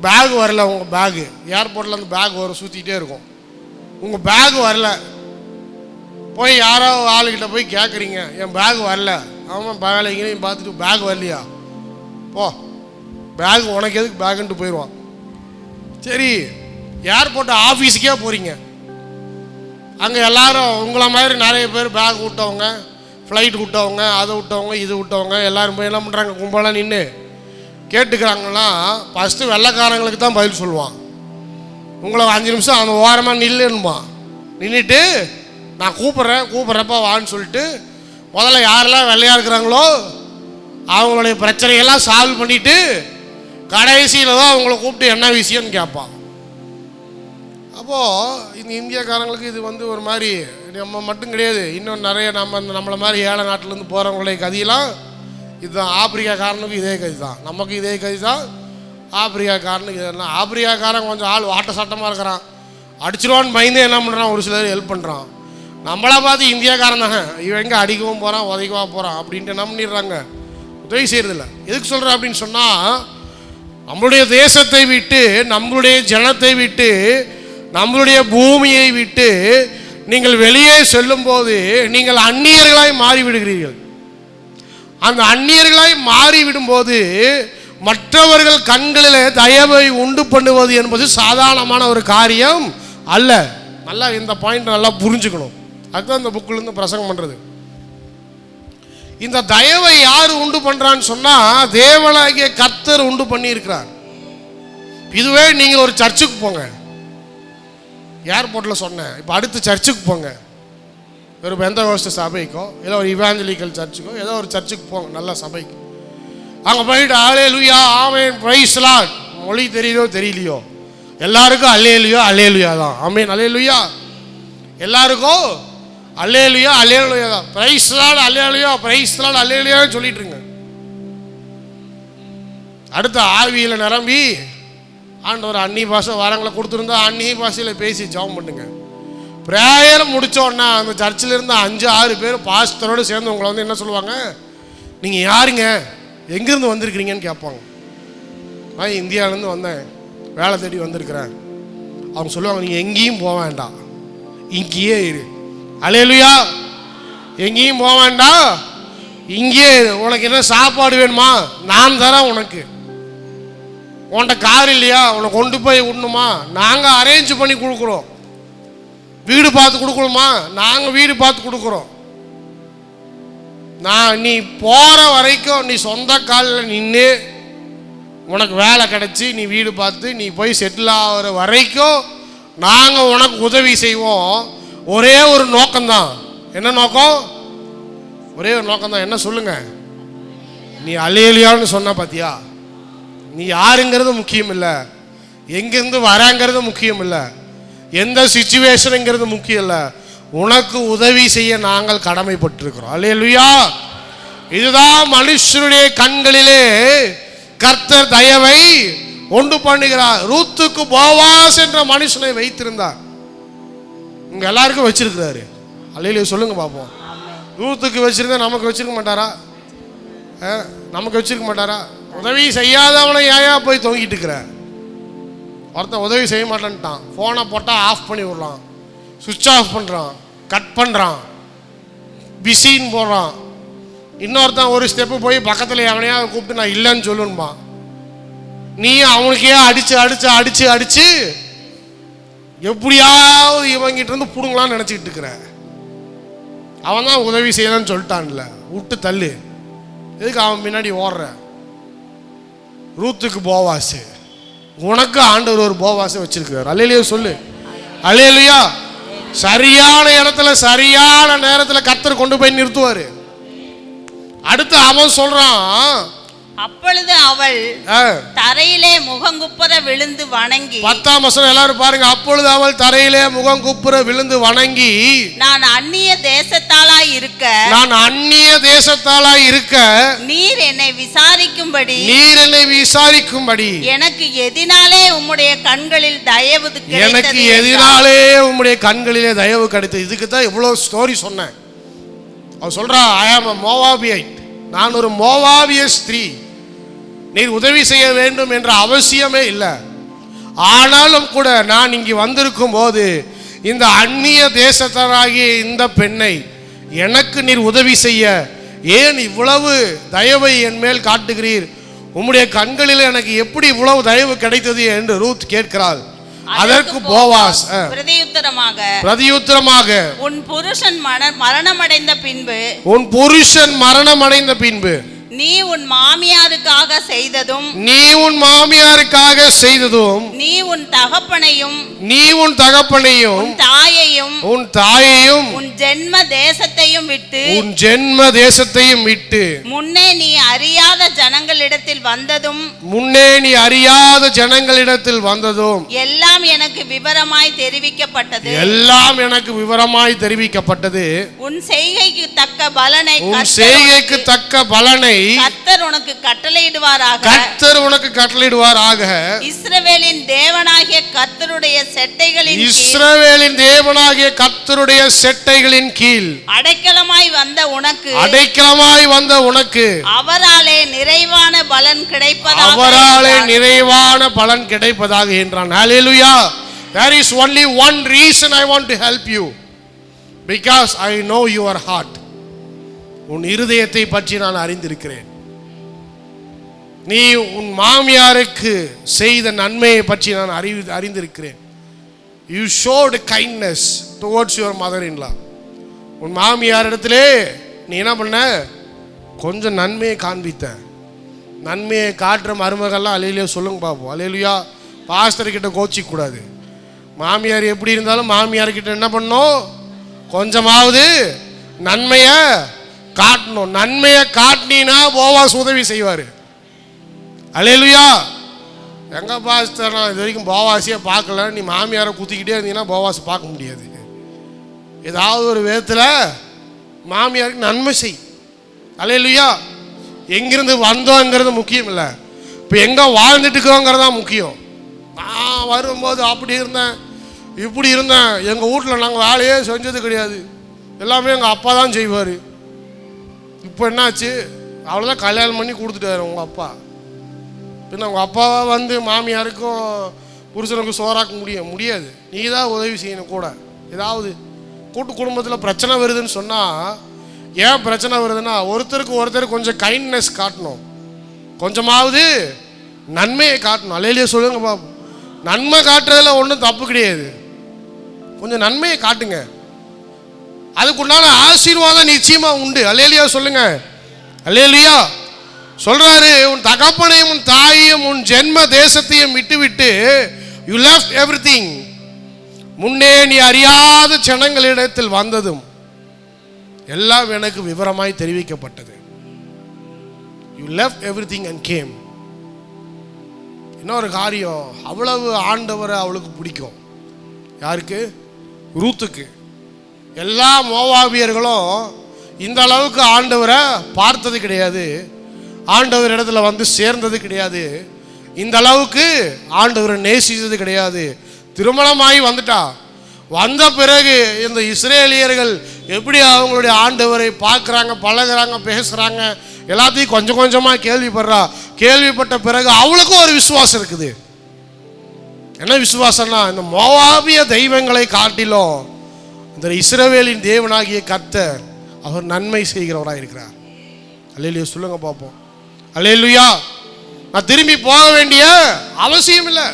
பேக் வரல, உங்கள் பேகு ஏர்போர்ட்டில் அந்த பேக் வரும், சுற்றிக்கிட்டே இருக்கும், உங்கள் பேக் வரல, போய் யாரோ ஆளுக்கிட்ட போய் கேட்குறீங்க, என் பேக் வரல. அவன் வேலைங்களையும் பார்த்துட்டு பேக் வரலையா, போ பேக் உனக்கு எதுக்கு பேக்குன்ட்டு போயிடுவான். சரி, ஏர்போர்ட் ஆஃபீஸுக்கே போகிறீங்க, அங்கே எல்லாரும் உங்களை மாதிரி நிறைய பேர் பேக் விட்டவங்க, ஃப்ளைட் விட்டவங்க, அதை விட்டவங்க, இது விட்டவங்க, எல்லோரும் போய் என்ன பண்ணுறாங்க, கும்பலாக நின்று கேட்டுக்கிறாங்கன்னா, ஃபஸ்ட்டு வெள்ளைக்காரங்களுக்கு தான் பதில் சொல்லுவான். உங்களை 5 நிமிஷம் அந்த ஓரமாக நில்லுன்னுமா, நின்றுட்டு நான் கூப்பிட்றப்ப வான்னு சொல்லிட்டு முதல்ல யாரெல்லாம் வெள்ளையாக இருக்கிறாங்களோ அவங்களுடைய பிரச்சனையெல்லாம் சால்வ் பண்ணிவிட்டு கடைசியில் தான் அவங்கள கூப்பிட்டு என்ன விஷயம்னு கேட்பான். அப்போது இந்த இந்தியாக்காரங்களுக்கு இது வந்து ஒரு மாதிரி, நம்ம மட்டும் கிடையாது, இன்னும் நிறைய நம்மளை மாதிரி ஏழை நாட்டிலேருந்து போகிறவங்களுடைய கதியெல்லாம் இதுதான். ஆப்பிரிக்காக்காரனுக்கு இதே கதி தான், நமக்கு இதே கதி தான், ஆப்பிரிக்காக்காரனுக்கு இதெல்லாம். ஆப்பிரிக்காக்காரன் கொஞ்சம் ஆள் வாட்ட சட்டமாக இருக்கிறான், அடிச்சிருவான்னு பயந்து என்ன பண்ணுறான், ஒரு சிலர் ஹெல்ப் பண்ணுறான். நம்மளை பார்த்து இந்தியாக்காரன் தானே, இவன் எங்கே அடிக்கவும் போகிறான் உதைக்கவா போகிறான் அப்படின்ட்டு என்ன பண்ணிடுறாங்க, உதவி செய்கிறதில்ல. எதுக்கு சொல்கிறேன் அப்படின்னு சொன்னால், நம்மளுடைய தேசத்தை விட்டு, நம்மளுடைய ஜனத்தை விட்டு, நம்மளுடைய பூமியை விட்டு நீங்கள் வெளியே செல்லும்போது நீங்கள் அந்நியர்களாய் மாறிவிடுகிறீர்கள். அந்த அந்நியர்களாய் மாறிவிடும்போது மற்றவர்கள் கண்களிலே தயவை உண்டு பண்ணுவது என்பது சாதாரணமான ஒரு காரியம் அல்ல. நல்லா இந்த பாயிண்ட் நல்லா புரிஞ்சுக்கணும். அதுதான் இந்த புக்கிலேருந்து பிரசங்கம் பண்ணுறது. இந்த தயவை யார் உண்டு பண்ணுறான்னு சொன்னால், தேவனாகிய கர்த்தர் உண்டு பண்ணியிருக்கிறார். இதுவே நீங்கள் ஒரு சர்ச்சுக்கு போங்க, ஏர்போர்ட்டில் சொன்னேன், இப்போ அடுத்து சர்ச்சுக்கு போங்க, ஒரு பெந்தகோஸ்து சபைக்கோ இல்லை ஒரு இவாஞ்சலிக்கல் சர்ச்சுக்கோ ஏதோ ஒரு சர்ச்சுக்கு போங்க, நல்ல சபைக்கு. அங்கே போயிட்டு அல்லேலூயா ஆமென் பிரைஸ் லார்ட், மொழி தெரியுதோ தெரியலையோ எல்லாருக்கும் அல்லேலூயா அல்லேலூயா தான், ஆமென் அல்லேலூயா, எல்லாருக்கும் அல்லேலூயா அல்லேலூயா தான், பிரைஸ் லார்ட் அல்லேலூயா பிரைஸ் லார்ட் அல்லேலூயான்னு சொல்லிட்டு இருங்க. அடுத்த ஆவியில் நிரம்பி ஆண்டவர் அந்நிய பாஷை வரங்களை கொடுத்துருந்தா அந்நிய பாஷையில் பேசி ஜெபம் பண்ணுங்க. ப்ரேயர் முடித்தோடனே அந்த சர்ச்சில் இருந்து 5-6 பேர் பாஸ்டரோடு சேர்ந்து உங்களை வந்து என்ன சொல்லுவாங்க, நீங்கள் யாருங்க, எங்கேருந்து வந்திருக்கிறீங்கன்னு கேட்பாங்க. நான் இந்தியாவிலேருந்து வந்தேன், வேலை தேடி வந்திருக்கிறேன். அவங்க சொல்லுவாங்க, நீங்கள் எங்கேயும் போக வேண்டாம், இங்கேயே இரு. அல்லேலூயா, எங்கேயும் போக வேண்டாம், இங்கேயே இரு. உனக்கு என்ன சாப்பாடு வேணுமா, நான் தரேன். உனக்கு உன்கிட்ட கார் இல்லையா, உன்னை கொண்டு போய் விடணுமா, நாங்கள் அரேஞ்ச் பண்ணி கொடுக்குறோம். வீடு பார்த்து கொடுக்கணுமா, நாங்கள் வீடு பார்த்து கொடுக்குறோம். நீ போகிற வரைக்கும் நீ சொந்த காலில் நின்று உனக்கு வேலை கிடச்சி நீ வீடு பார்த்து நீ போய் செட்டில் ஆகிற வரைக்கும் நாங்கள் உனக்கு உதவி செய்வோம். ஒரே ஒரு நோக்கம்தான். என்ன நோக்கம்? ஒரே ஒரு நோக்கம்தான். என்ன சொல்லுங்க? நீ அல்லேலூயான்னு சொன்ன பார்த்தியா, நீ யாருங்கிறது முக்கியம் இல்லை, எங்கேருந்து வராங்கிறது முக்கியம் இல்லை, எந்த சிச்சுவேஷனுங்கிறது முக்கியம் இல்லை, உனக்கு உதவி செய்ய நாங்கள் கடமைப்பட்டிருக்கிறோம். அல்லேலூயா. இதுதான் மனுஷனுடைய கண்களிலே கர்த்தர் தயவை உண்டு பண்ணுகிறார். ரூத்துக்கு போவாஸ் என்ற மனுஷனை வைத்திருந்தார், இங்க எல்லாருக்கும் வச்சிருக்கிறாரு. அல்லேலூயா சொல்லுங்க பார்ப்போம். ரூத்துக்கு வச்சிருந்தா நமக்கு வச்சிருக்க மாட்டாரா? நமக்கு வச்சிருக்க மாட்டாரா? உதவி செய்யாதவனை ஏயா போய் தொங்கிட்டு இருக்கிற? ஒருத்தன் உதவி செய்ய மாட்டேன்ட்டான், ஃபோனை போட்டால் ஆஃப் பண்ணி விடுறான், சுவிட்ச் ஆஃப் பண்ணுறான், கட் பண்ணுறான், பிஸின்னு போடுறான். இன்னொருத்தன் ஒரு ஸ்டெப்பு போய் பக்கத்தில் எவனையாவது கூப்பிட்டு நான் இல்லைன்னு சொல்லணுமா. நீ அவனுக்கே அடிச்சு அடிச்சு அடிச்சு அடிச்சு எப்படியாவது இவங்கிட்ட இருந்து புடுங்கலான்னு நினைச்சிட்டு இருக்கிற. அவன் தான் உதவி செய்யலான்னு சொல்லிட்டான்ல, விட்டு தள்ளு. எதுக்கு அவன் பின்னாடி ஓடுற? ரூத்துக்கு போவாசு, உனக்கு ஆண்டவர் ஒரு போவாசை வச்சிருக்கிறார். அல்லேலூயா சொல்லு. அல்லேலூயா. சரியான இடத்துல சரியான நேரத்தில் கர்த்தர் கொண்டு போய் நிறுத்துவாரு. அடுத்து அவன் சொல்றான்,
அப்பொழுது அவள் தரையிலே முகங்குப்புற விழுந்து வணங்கி,
10ஆம் வசனம் எல்லாரும் பாருங்க. அப்பொழுது அவள் தரையிலே முகங்குப்புற விழுந்து வணங்கி,
நான் அந்நிய தேசத்தாளாய் இருக்க நீர் என்னை விசாரிக்கும்படி எனக்கு எதினாலே உம்முடைய கண்களிலே
தயவு கிடைத்தது. இதுக்கு தான் இவ்வளவு ஸ்டோரி சொன்னேன். அவ சொல்றா, ஐ ஆம் a Moabite, நான் ஒரு மோவாபிய ஸ்திரீ, நீர் உதவி செய்ய வேண்டும் என்ற அவசியமே இல்லை. ஆனாலும் கூட நான் இங்கு வந்திருக்கும் போது இந்த அந்நிய தேசத்தாராகிய இந்த பெண்ணை எனக்கு நீர் உதவி செய்ய ஏன் இவ்வளவு தயவை என் மேல் காட்டுகிறீர்? உம்முடைய கண்களில் எனக்கு எப்படி இவ்வளவு தயவு கிடைத்தது என்று ரூத் கேட்கிறாள். அதற்கு போவாஸ் பிரதியுத்தரமாக
உன் புருஷன் மரணமடைந்த பின்பு நீ உன் மாமியாருக்காக செய்ததும் நீ உன் தகப்பனையும் உன் தாயையும் உன் ஜென்ம தேசத்தையும் விட்டு முன்னே நீ அறியாத ஜனங்களிடத்தில் வந்ததும் எல்லாம் எனக்கு விவரமாய் தெரிவிக்கப்பட்டது. உன் செய்கைக்கு தக்க பலனை கர்த்தர் உனக்கு கட்டளையிடுவாராக. இஸ்ரவேலின் தேவனாகிய கர்த்தருடைய செட்டைகளின் கீழ் அடைக்கலமாய் வந்த உனக்கு அவராலே நிறைவான பலன் கிடைப்பதாக என்றான். Hallelujah. There is only one reason I want to help you, because I know your heart. உன் இருதயத்தை பற்றி நான் அறிந்திருக்கிறேன். நீ உன் மாமியாருக்கு செய்த நன்மையை பற்றி நான் அறிந்திருக்கிறேன். You showed kindness towards your mother-in-law. உன் மாமியார் இடத்திலே நீ என்ன பண்ண? கொஞ்சம் நன்மையை காண்பித்த. நன்மையை காட்டுற மருமகள்லாம் அல்லேலூயா சொல்லுங்க பாப்போம். அல்லேலூயா. பாஸ்டர் கிட்ட கோச்சிக்க கூடாது. மாமியார் எப்படி இருந்தாலும் மாமியார் கிட்ட என்ன பண்ணணும்? கொஞ்சமாவது நன்மையை காட்டணும். நன்மையை காட்டினா போவாஸ் உதவி செய்வார். அல்லேலூயா. எங்க பாஸ்டர் நான் இது வரைக்கும் போவாசியே பார்க்கல, நீ மாமியாரை குத்திக்கிட்டே இருந்தீங்கன்னா போவாஸ் பார்க்க முடியாது. ஏதாவது ஒரு விதத்தில் மாமியாருக்கு நன்மை செய். அல்லேலூயா. எங்கிருந்து வந்தோங்கிறது முக்கியம் இல்லை, இப்போ எங்கே வாழ்ந்துட்டு இருக்கிறோங்கிறது தான் முக்கியம். நான் வரும்போது அப்படி இருந்தேன் இப்படி இருந்தேன், எங்கள் வீட்டில் நாங்கள் வேலையே செஞ்சது கிடையாது, எல்லாமே எங்கள் அப்பா தான் செய்வார். இப்போ என்னாச்சு? அவ்வளோதான், கல்யாணம் பண்ணி கொடுத்துட்டாரு உங்கள் அப்பா. பின்ன உங்கள் அப்பாவை வந்து மாமியாருக்கும் புருஷனுக்கும் சோறாக்க முடியாது. நீ தான் உதவி செய்யணும். கூட ஏதாவது கூட்டு குடும்பத்தில் பிரச்சனை வருதுன்னு சொன்னால், ஏன் பிரச்சனை வருதுன்னா ஒருத்தருக்கு ஒருத்தர் கொஞ்சம் கைண்ட்னஸ் காட்டணும், கொஞ்சமாவது நன்மையை காட்டணும். அல்லேலூயா சொல்லுங்க பாப்போம். நன்மை காட்டுறதுல ஒன்றும் தப்பு கிடையாது. கொஞ்சம் நன்மையை காட்டுங்க, அதுக்குண்டான ஆசீர்வாதம் நிச்சயமா உண்டு. அல்லேலூயா சொல்லுங்க. அல்லேலூயா. சொல்றாரு, உன் தகப்பனையும் உன் தாயையும் உன் ஜென்ம தேசத்தையும் விட்டு யூ லெஃப்ட் எவ்ரிதிங். முன்னே நீ அறியாத ஜனங்களிடத்தில் வந்ததும் எல்லாம் எனக்கு விவரமாய் தெரிவிக்கப்பட்டது. You left everything and game. இன்னொரு காரியம், அவ்வளவு ஆண்டவரை அவளுக்கு பிடிக்கும். யாருக்கு? ரூத்துக்கு. எல்லா மோவாபியர்களும் இந்த அளவுக்கு ஆண்டவரை பார்த்தது கிடையாது, ஆண்டவர் இடத்துல வந்து சேர்ந்தது கிடையாது, இந்த அளவுக்கு ஆண்டவரை நேசித்தது கிடையாது. திருமணமாகி வந்துட்டா. வந்த பிறகு இந்த இஸ்ரேலியர்கள் எப்படி அவங்களுடைய ஆண்டவரை பார்க்குறாங்க, பழகுறாங்க, பேசுகிறாங்க, எல்லாத்தையும் கொஞ்சம் கொஞ்சமாக கேள்விப்பட்ட பிறகு அவளுக்கும் ஒரு விசுவாசம் இருக்குது. என்ன விசுவாசம்னா, இந்த மோவாபிய தெய்வங்களை காட்டிலும் இந்த இஸ்ரவேலின் தேவனாகிய கர்த்தர் அவர் நன்மை செய்கிறவராக இருக்கிறார். அல்லேலூயா சொல்லுங்க பார்ப்போம். அல்லேலூயா.
நான் திரும்பி போக வேண்டிய அவசியம் இல்லை.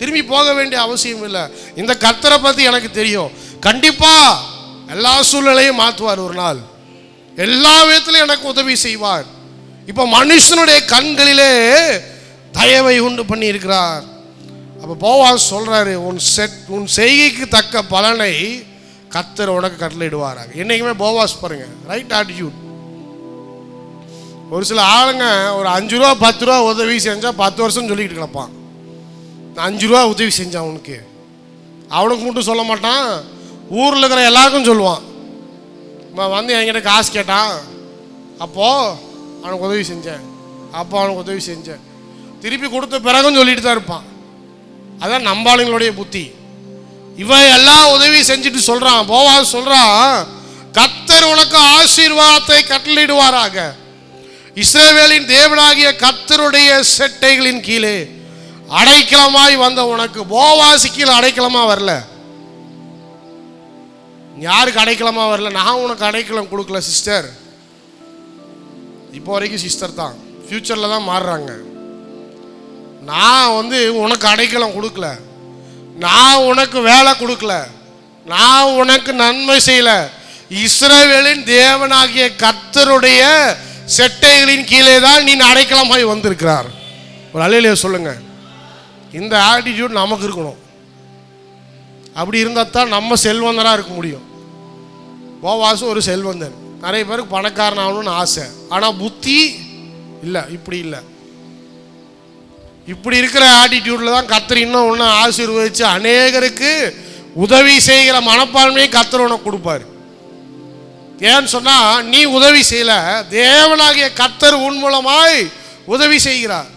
திரும்பி போக வேண்டிய அவசியம் இல்லை. இந்த கர்த்தரை பற்றி எனக்கு தெரியும். கண்டிப்பாக எல்லா சூழ்நிலையும் மாற்றுவார். ஒரு நாள் எல்லா விதத்திலும் எனக்கு உதவி செய்வார். இப்போ மனுஷனுடைய கண்களிலே தயவை உண்டு பண்ணி இருக்கிறார். அப்போ போவாஸ் சொல்றாரு, உன் செய்கைக்கு தக்க பலனை கர்த்தர் உனக்கு கட்டளையிடுவாராங்க. என்னைக்குமே போவாஸ் பாருங்க, ரைட் ஆட்டிடியூட். ஒரு சில ஆளுங்க ஒரு 5 ரூபா 10 ரூபா உதவி செஞ்சால் 10 வருஷம் சொல்லிக்கிட்டு கிடப்பான். 5 ரூபா உதவி செஞ்சான் அவனுக்கு மட்டும் சொல்ல மாட்டான், ஊரில் இருக்கிற எல்லாருக்கும் சொல்லுவான். வந்து என்கிட்ட காசு கேட்டான், அப்போது அவனுக்கு உதவி செஞ்சேன், அவனுக்கு உதவி செஞ்சேன், திருப்பி கொடுத்த பிறகும் சொல்லிட்டு தான் இருப்பான். அதான் நம்பாளுங்களுடைய புத்தி. இவன் எல்லாம் உதவி செஞ்சுட்டு சொல்கிறான், போவாஸ் சொல்கிறான், கர்த்தர் உனக்கு ஆசீர்வாதத்தை கட்டளையிடுவாராக. இஸ்ரவேலின் தேவனாகிய கர்த்தருடைய செட்டைகளின் கீழே அடைக்கலமாய் வந்த உனக்கு. போவாஸ் கீழே அடைக்கலமா வரல. யாருக்கு அடைக்கலமா வரல? நான் உனக்கு அடைக்கலம் கொடுக்கல சிஸ்டர். இப்போ வரைக்கும் சிஸ்டர் தான், ஃபியூச்சரில் தான் மாறுறாங்க. நான் உனக்கு அடைக்கலம் கொடுக்கல, நான் உனக்கு வேலை கொடுக்கல, நான் உனக்கு நன்மை செய்யல. இஸ்ரவேலின் தேவனாகிய கர்த்தருடைய செட்டைகளின் கீழே தான் நீ அடைக்கலமாய் வந்திருக்கிறார். ஒரு அல்லேலூயா சொல்லுங்க. இந்த ஆட்டிடியூட் நமக்கு இருக்கணும். அப்படி இருந்தால் தான் நம்ம செல்வந்தராக இருக்க முடியும். போவாஸ் ஒரு செல்வந்தன், நிறைய பேருக்கு பணக்காரன் ஆகணும்னு ஆசை, ஆனால் புத்தி இல்லை, இப்படி இல்லை. இப்படி இருக்கிற ஆட்டிடியூடில் தான் கர்த்தர் இன்னும் ஆசீர்வதிச்சு அநேகருக்கு உதவி செய்கிற மனப்பான்மையை கர்த்தர் உனக்கு கொடுப்பார். ஏன்னு சொன்னால் நீ உதவி செய்யல, தேவனாகிய கர்த்தர் உன் மூலமாய் உதவி செய்கிறார்.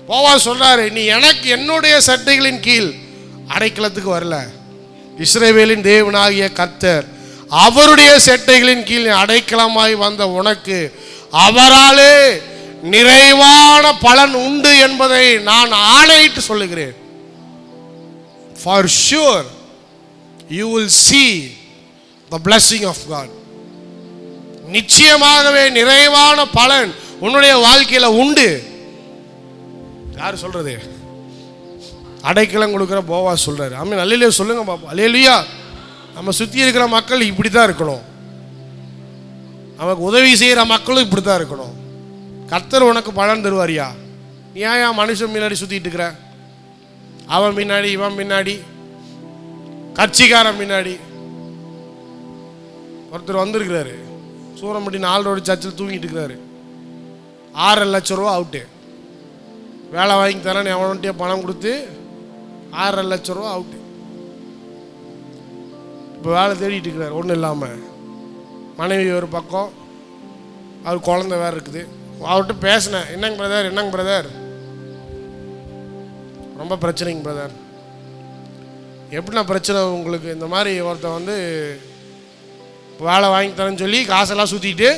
போவாஸ் சொல்றாரு, நீ எனக்கு என்னுடைய சட்டைகளின் கீழ் அடைக்கலத்துக்கு வரல, இஸ்ரவேலின் தேவனாகிய கர்த்தர் அவருடைய செட்டைகளின் கீழ் அடைக்கலமாய் வந்த உனக்கு அவராலே நிறைவான பலன் உண்டு என்பதை நான் ஆணையிட்டு சொல்லுகிறேன். For sure you will see the blessing of God. நிச்சயமாகவே நிறைவான பலன் உன்னுடைய வாழ்க்கையில உண்டு. யார் சொல்றது? அடைக்கலம் கொடுக்கிற போவாஸ் சொல்றாரு. ஆமென். அல்லேலூயா சொல்லுங்க பாப்பா. அல்லேலூயா. நம்ம சுற்றி இருக்கிற மக்கள் இப்படி தான் இருக்கணும். நமக்கு உதவி செய்கிற மக்களும் இப்படி தான் இருக்கணும். கர்த்தர் உனக்கு பலன் தருவாரியா? நீ ஏன் மனுஷன் முன்னாடி சுற்றிட்டு இருக்கிற? அவன் முன்னாடி, இவன் முன்னாடி, கட்சிக்காரன் முன்னாடி. ஒருத்தர் வந்திருக்கிறாரு, சூரம்பட்டி 4 ரோடு சர்ச்சில் தூங்கிட்டு இருக்கிறாரு. 6 லட்சம் ரூபா அவுட்டு. வேலை வாங்கி தரேன்னு எவன்கிட்டயே பணம் கொடுத்து 6 லட்சம் ரூபா அவுட்டு. இப்போ வேலை தேடிட்டு இருக்கிறார், ஒன்றும் இல்லாமல். மனைவி ஒரு பக்கம், அவர் குழந்தை வேறு இருக்குது. அவர்கிட்ட பேசினேன், என்னங்க பிரதர், என்னங்க பிரதர், ரொம்ப பிரச்சனைங்க பிரதர். எப்படின்னா பிரச்சனை உங்களுக்கு? இந்த மாதிரி ஒருத்தன் வேலை வாங்கி தரேன்னு சொல்லி காசெல்லாம் சுற்றிட்டு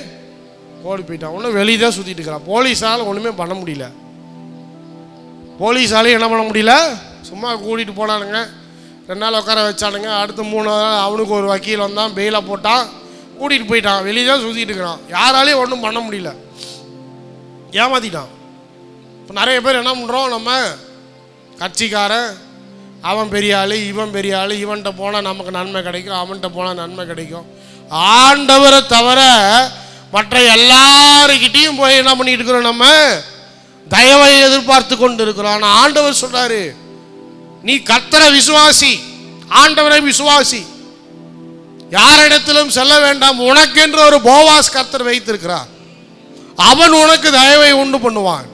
ஓடி போயிட்டான். ஒன்றும் வெளியே தான் சுற்றிட்டு இருக்கிறான். போலீஸால் ஒன்றுமே பண்ண முடியல. போலீஸாலையும் என்ன பண்ண முடியல? சும்மா கூட்டிகிட்டு போனானுங்க, 2 நாள் உட்கார வச்சானுங்க. அடுத்து 3 நாள் அவனுக்கு ஒரு வக்கீல் வந்தான், பெயிலை போட்டான், கூட்டிகிட்டு போயிட்டான். வெளியே தான் சுற்றிட்டு இருக்கிறான். யாராலையும் ஒன்றும் பண்ண முடியல, ஏமாத்திட்டான். இப்போ நிறைய பேர் என்ன பண்ணுறோம், நம்ம கட்சிக்காரன், அவன் பெரிய ஆள், இவன் பெரிய ஆள், இவன்கிட்ட போனால் நமக்கு நன்மை கிடைக்கும், அவன்கிட்ட போனால் நன்மை கிடைக்கும். ஆண்டவரை தவிர மற்ற எல்லாருக்கிட்டையும் போய் என்ன பண்ணிட்டு இருக்கிறோம், நம்ம தயவை எதிர்பார்த்து கொண்டு இருக்கிறோம். ஆனால் ஆண்டவர் சொல்றாரு, நீ கர்த்தரை விசுவாசி, ஆண்டவரை விசுவாசி, யாரிடத்திலும் செல்ல வேண்டாம். உனக்கென்று ஒரு போவாஸ் கர்த்தர் வைத்திருக்கிறார். அவன் உனக்கு தயவை உண்டு பண்ணுவான்.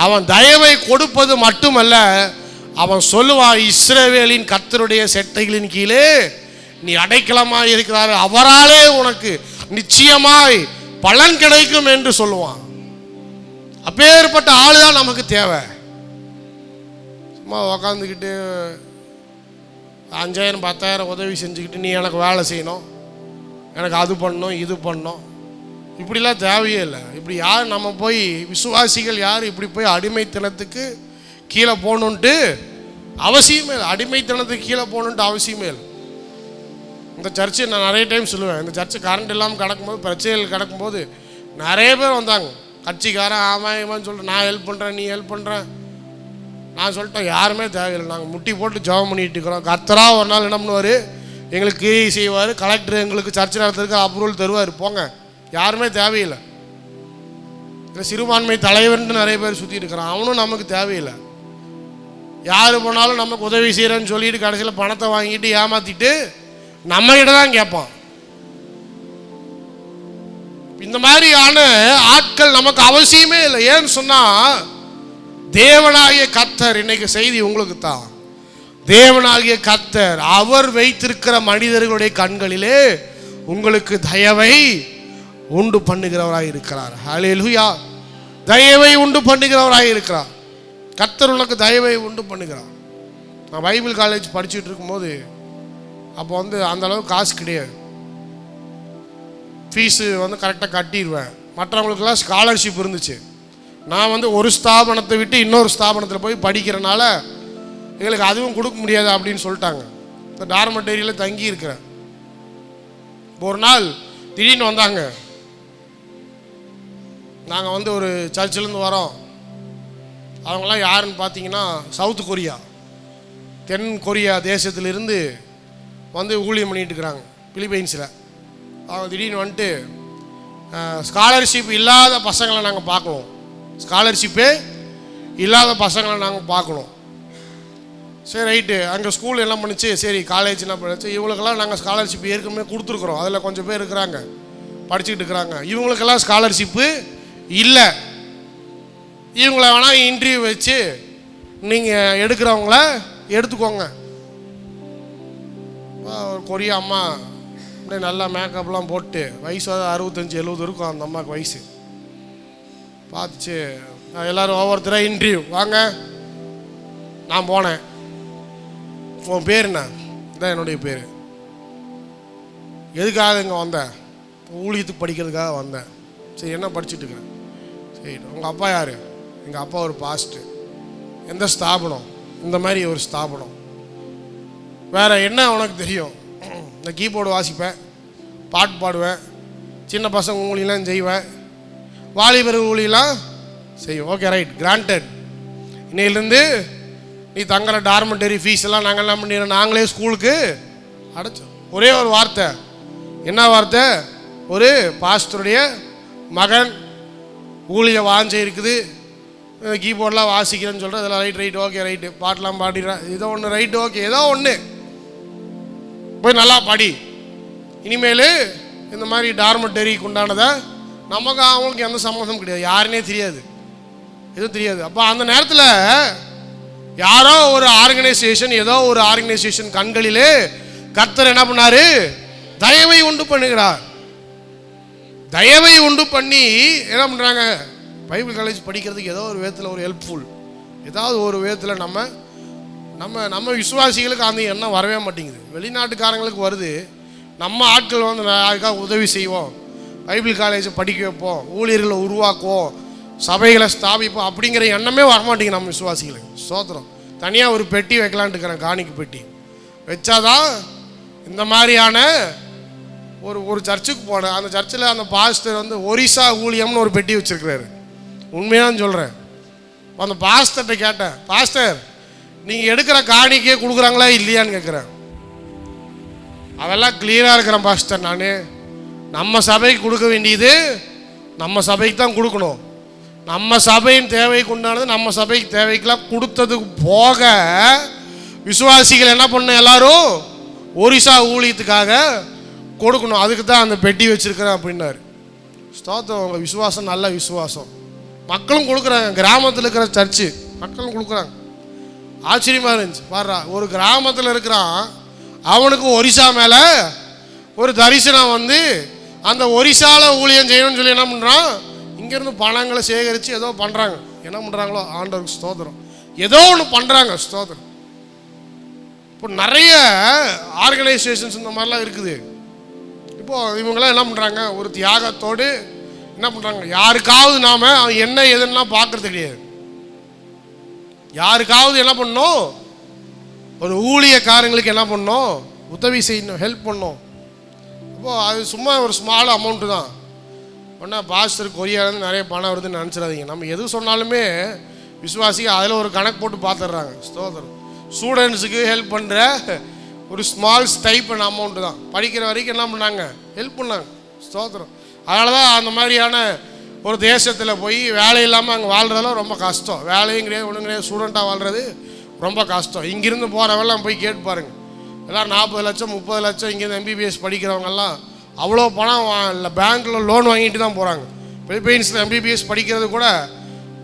அவன் தயவை கொடுப்பது மட்டுமல்ல, அவன் சொல்லுவான், இஸ்ரவேலின் கர்த்தருடைய செட்டைகளின் கீழே நீ அடைக்கலமாய் இருக்கிறார், அவராலே உனக்கு நிச்சயமாய் பலன் கிடைக்கும் என்று சொல்லுவான். அப்பேற்பட்ட ஆளு தான் நமக்கு தேவை. சும்மா உக்காந்துக்கிட்டு 5000 10,000 உதவி செஞ்சுக்கிட்டு நீ எனக்கு வேலை செய்யணும், எனக்கு அது பண்ணணும், இது பண்ணணும், இப்படிலாம் தேவையே இல்லை. இப்படி யார் நம்ம போய் விசுவாசிகள் யார் இப்படி போய் அடிமைத்தனத்துக்கு கீழே போகணுன்ட்டு அவசியமே இல்லை. அடிமைத்தனத்துக்கு கீழே போகணுன்ட்டு அவசியமே இல்லை. இந்த சர்ச்சை நான் நிறைய டைம் சொல்லுவேன், இந்த சர்ச்சை கரண்ட் இல்லாமல் கிடக்கும்போது, பிரச்சனைகள் கிடக்கும்போது நிறைய பேர் வந்தாங்க. கட்சிக்காரன் ஆமாம் இவன் சொல்லிட்டு நான் ஹெல்ப் பண்ணுறேன், நீ ஹெல்ப் பண்ணுறேன். நான் சொல்லிட்டேன் யாருமே தேவையில்லை, நாங்கள் முட்டி போட்டு ஜெபம் பண்ணிட்டு இருக்கிறோம். கர்த்தராக ஒரு நாள் என்ன பண்ணுவார், எங்களுக்கு கிரியை செய்வார், கலெக்டர் எங்களுக்கு சர்ச்சை நடத்துறதுக்கு அப்ரூவல் தருவார். போங்க, யாருமே தேவையில்லை. இல்லை சிறுபான்மை தலைவர்னு நிறைய பேர் சுற்றி இருக்கிறான், அவனும் நமக்கு தேவையில்லை. யார் போனாலும் நமக்கு உதவி செய்கிறேன்னு சொல்லிட்டு கடைசியில் பணத்தை வாங்கிட்டு ஏமாற்றிட்டு நம்மகிட்ட தான் கேட்பான். இந்த மாதிரியான ஆட்கள் நமக்கு அவசியமே இல்லை. ஏன்னு சொன்னால் தேவனாகிய கர்த்தர், இன்னைக்கு செய்தி உங்களுக்கு தான், தேவனாகிய கர்த்தர் அவர் வைத்திருக்கிற மனிதர்களுடைய கண்களிலே உங்களுக்கு தயவை உண்டு பண்ணுகிறவராய் இருக்கிறார். ஹல்லேலூயா. தயவை உண்டு பண்ணுகிறவராய் இருக்கிறார். கர்த்தர் உனக்கு தயவை உண்டு பண்ணுகிறார். நான் பைபிள் காலேஜ் படிச்சுட்டு இருக்கும்போது அப்போ அந்த அளவுக்கு காசு கிடையாது. ஃபீஸு கரெக்டாக கட்டிடுவேன். மற்றவங்களுக்கெல்லாம் ஸ்காலர்ஷிப் இருந்துச்சு. நான் ஒரு ஸ்தாபனத்தை விட்டு இன்னொரு ஸ்தாபனத்தில் போய் படிக்கிறனால எங்களுக்கு அதுவும் கொடுக்க முடியாது அப்படின்னு சொல்லிட்டாங்க. இந்த டார்மெட்டரியில் தங்கி இருக்கிறேன். ஒரு நாள் திடீர்னு வந்தாங்க, நாங்கள் ஒரு சர்ச்சிலேருந்து வரோம். அவங்களாம் யாருன்னு பார்த்தீங்கன்னா சவுத் கொரியா, தென் கொரியா தேசத்திலிருந்து ஊழியம் பண்ணிட்டு இருக்கிறாங்க பிலிப்பைன்ஸில். அவங்க திடீர்னு வந்துட்டு ஸ்காலர்ஷிப் இல்லாத பசங்களை நாங்கள் பார்க்கணும், ஸ்காலர்ஷிப்பே இல்லாத பசங்களை நாங்கள் பார்க்கணும். சரி ரைட்டு. அங்கே ஸ்கூல் என்ன பண்ணுச்சு, சரி காலேஜ் என்ன பண்ணுச்சு, இவங்களுக்கெல்லாம் நாங்கள் ஸ்காலர்ஷிப் ஏற்கனவே கொடுத்துருக்குறோம், அதில் கொஞ்சம் பேர் இருக்கிறாங்க படிச்சுக்கிட்டு இருக்கிறாங்க, இவங்களுக்கெல்லாம் ஸ்காலர்ஷிப்பு இல்லை, இவங்கள வேணால் இன்டர்வியூ வச்சு நீங்கள் எடுக்கிறவங்கள எடுத்துக்கோங்க. ஒரு கொரியா அம்மா அப்படியே நல்லா மேக்கப்லாம் போட்டு, வயசு 65-70 இருக்கும் அந்த அம்மாவுக்கு வயசு. பார்த்துச்சு, எல்லோரும் ஒவ்வொருத்தராக இன்டர்வியூ வாங்க. நான் போனேன். உன் பேர் என்ன? இதான் என்னுடைய பேர். எதுக்காக இங்கே வந்தேன்? ஊழியத்துக்கு படிக்கிறதுக்காக வந்தேன். சரி, என்ன படிச்சுட்டு இருக்கிறேன்? சரி, உங்கள் அப்பா யார்? எங்கள் அப்பா ஒரு பாஸ்டர். எந்த ஸ்தாபனம்? இந்த மாதிரி ஒரு ஸ்தாபனம். வேறு என்ன உனக்கு தெரியும்? இந்த கீபோர்டு வாசிப்பேன், பாட்டு பாடுவேன், சின்ன பசங்க ஊழியெல்லாம் செய்வேன், வாலிபர் ஊழியெல்லாம் செய்வோம். Okay right, granted. இன்னையிலேருந்து நீ தங்குற டார்மெண்டரி ஃபீஸ் எல்லாம் நாங்கள் என்ன பண்ணிடுறோம், நாங்களே ஸ்கூலுக்கு அடைச்சோம். ஒரே ஒரு வார்த்தை, என்ன வார்த்தை? ஒரு பாஸ்டருடைய மகன் ஊழிய வாஞ்சை இருக்குது, கீபோர்டெலாம் வாசிக்கிறேன்னு சொல்கிறேன். அதெல்லாம் ரைட் ஓகே ரைட்டு, பாட்டெலாம் பாடிடுறேன், ஏதோ ஒன்று ரைட்டு ஓகே, ஏதோ ஒன்று போய் நல்லா பாடி. இனிமேல் இந்த மாதிரி டார்மெண்டரிக்கு உண்டானதை நமக்கு அவங்களுக்கு எந்த சம்மந்தம் கிடையாது, யாருன்னே தெரியாது, எதுவும் தெரியாது. அப்போ அந்த நேரத்தில் யாரோ ஒரு ஆர்கனைசேஷன், ஏதோ ஒரு ஆர்கனைசேஷன் கண்களிலே கர்த்தர் என்ன பண்ணாரு? தயவை உண்டு பண்ணுகிறார். தயவை உண்டு பண்ணி என்ன பண்ணுறாங்க? பைபிள் காலேஜ் படிக்கிறதுக்கு ஏதோ ஒரு விதத்தில் ஒரு ஹெல்ப்ஃபுல், ஏதாவது ஒரு விதத்தில் நம்ம நம்ம நம்ம விசுவாசிகளுக்கு அந்த எண்ணம் வரவே மாட்டேங்குது. வெளிநாட்டுக்காரங்களுக்கு வருது. நம்ம ஆட்கள் அதுக்காக உதவி செய்வோம், பைபிள் காலேஜை படிக்க வைப்போம், ஊழியர்களை உருவாக்குவோம், சபைகளை ஸ்தாபிப்போம் அப்படிங்கிற எண்ணமே வரமாட்டேங்குது நம்ம விசுவாசிகளுக்கு. ஸ்தோத்திரம். தனியாக ஒரு பெட்டி வைக்கலான்ட்டு இருக்கிறேன், காணிக்கு பெட்டி வச்சாதான். இந்த மாதிரியான ஒரு சர்ச்சுக்கு போனேன். அந்த சர்ச்சில் அந்த பாஸ்டர் ஒரிசா ஊழியம்னு ஒரு பெட்டி வச்சுருக்கிறாரு. உண்மையான்னு சொல்கிறேன். அந்த பாஸ்டர்கிட்ட கேட்டேன், பாஸ்டர் நீங்கள் எடுக்கிற காணிக்கே கொடுக்குறாங்களா இல்லையான்னு கேட்குறேன். அதெல்லாம் கிளியராக இருக்கிறேன் பாஸ்டர், நான் நம்ம சபைக்கு கொடுக்க வேண்டியது நம்ம சபைக்கு தான் கொடுக்கணும். நம்ம சபையின் தேவைக்கு உண்டானது நம்ம சபைக்கு தேவைக்கெல்லாம் கொடுத்ததுக்கு போக விசுவாசிகள் என்ன பண்ண எல்லாரும் ஒரிசா ஊழியத்துக்காக கொடுக்கணும், அதுக்கு தான் அந்த பெட்டி வச்சுருக்கிறேன் அப்படின்னாரு. ஸ்தோத்திரம். உங்கள் விசுவாசம் நல்ல விசுவாசம். மக்களும் கொடுக்குறாங்க, கிராமத்தில் இருக்கிற சர்ச்சு மக்களும் கொடுக்குறாங்க. ஆச்சரியமாக இருந்துச்சு. பாடுறா, ஒரு கிராமத்தில் இருக்கிறான், அவனுக்கு ஒரிசா மேலே ஒரு தரிசனம் அந்த ஒரிசாவில் ஊழியம் செய்யணும்னு சொல்லி என்ன பண்ணுறான், இங்கேருந்து பணங்களை சேகரித்து ஏதோ பண்ணுறாங்க. என்ன பண்ணுறாங்களோ ஆண்டவருக்கு ஸ்தோத்திரம், ஏதோ ஒன்று பண்ணுறாங்க. ஸ்தோத்திரம். இப்போ நிறைய ஆர்கனைசேஷன்ஸ் இந்த மாதிரிலாம் இருக்குது. இப்போது இவங்களாம் என்ன பண்ணுறாங்க, ஒரு தியாகத்தோடு என்ன பண்ணுறாங்க, யாருக்காவது நாம் அவன் என்ன எதுன்னா பார்க்குறது கிடையாது. யாருக்காவது என்ன பண்ணணும், ஒரு ஊழியக்காரங்களுக்கு என்ன பண்ணணும், உதவி செய்யணும், ஹெல்ப் பண்ணணும். அப்போது அது சும்மா ஒரு ஸ்மால் அமௌண்ட்டு தான். ஒன்றா பாஸ்டர் கொரியாலேருந்து நிறைய பணம் வருதுன்னு நினச்சிடாதீங்க. நம்ம எது சொன்னாலுமே விசுவாசிக்கு அதில் ஒரு கணக்கு போட்டு பார்த்துடுறாங்க. ஸ்தோத்திரம். ஸ்டூடெண்ட்ஸுக்கு ஹெல்ப் பண்ணுற ஒரு ஸ்மால் ஸ்டைப்பன் அமௌண்ட்டு தான். படிக்கிற வரைக்கும் என்ன பண்ணாங்க? ஹெல்ப் பண்ணாங்க. ஸ்தோத்திரம். அதனால தான் அந்த மாதிரியான ஒரு தேசத்தில் போய் வேலை இல்லாமல் அங்கே வாழ்கிறதெல்லாம் ரொம்ப கஷ்டம். வேலையும் கிடையாது, ஒன்றும் கிடையாது, ஸ்டூடெண்ட்டாக வாழ்கிறது ரொம்ப கஷ்டம். இங்கேருந்து போகிறவெல்லாம் போய் கேட்டு பாருங்கள். எல்லாம் 40 லட்சம் 30 லட்சம் இங்கேருந்து எம்பிபிஎஸ் படிக்கிறவங்கெல்லாம் அவ்வளோ பணம் இல்லை, பேங்க்கில் லோன் வாங்கிட்டு தான் போகிறாங்க. பிலிப்பைன்ஸில் எம்பிபிஎஸ் படிக்கிறது கூட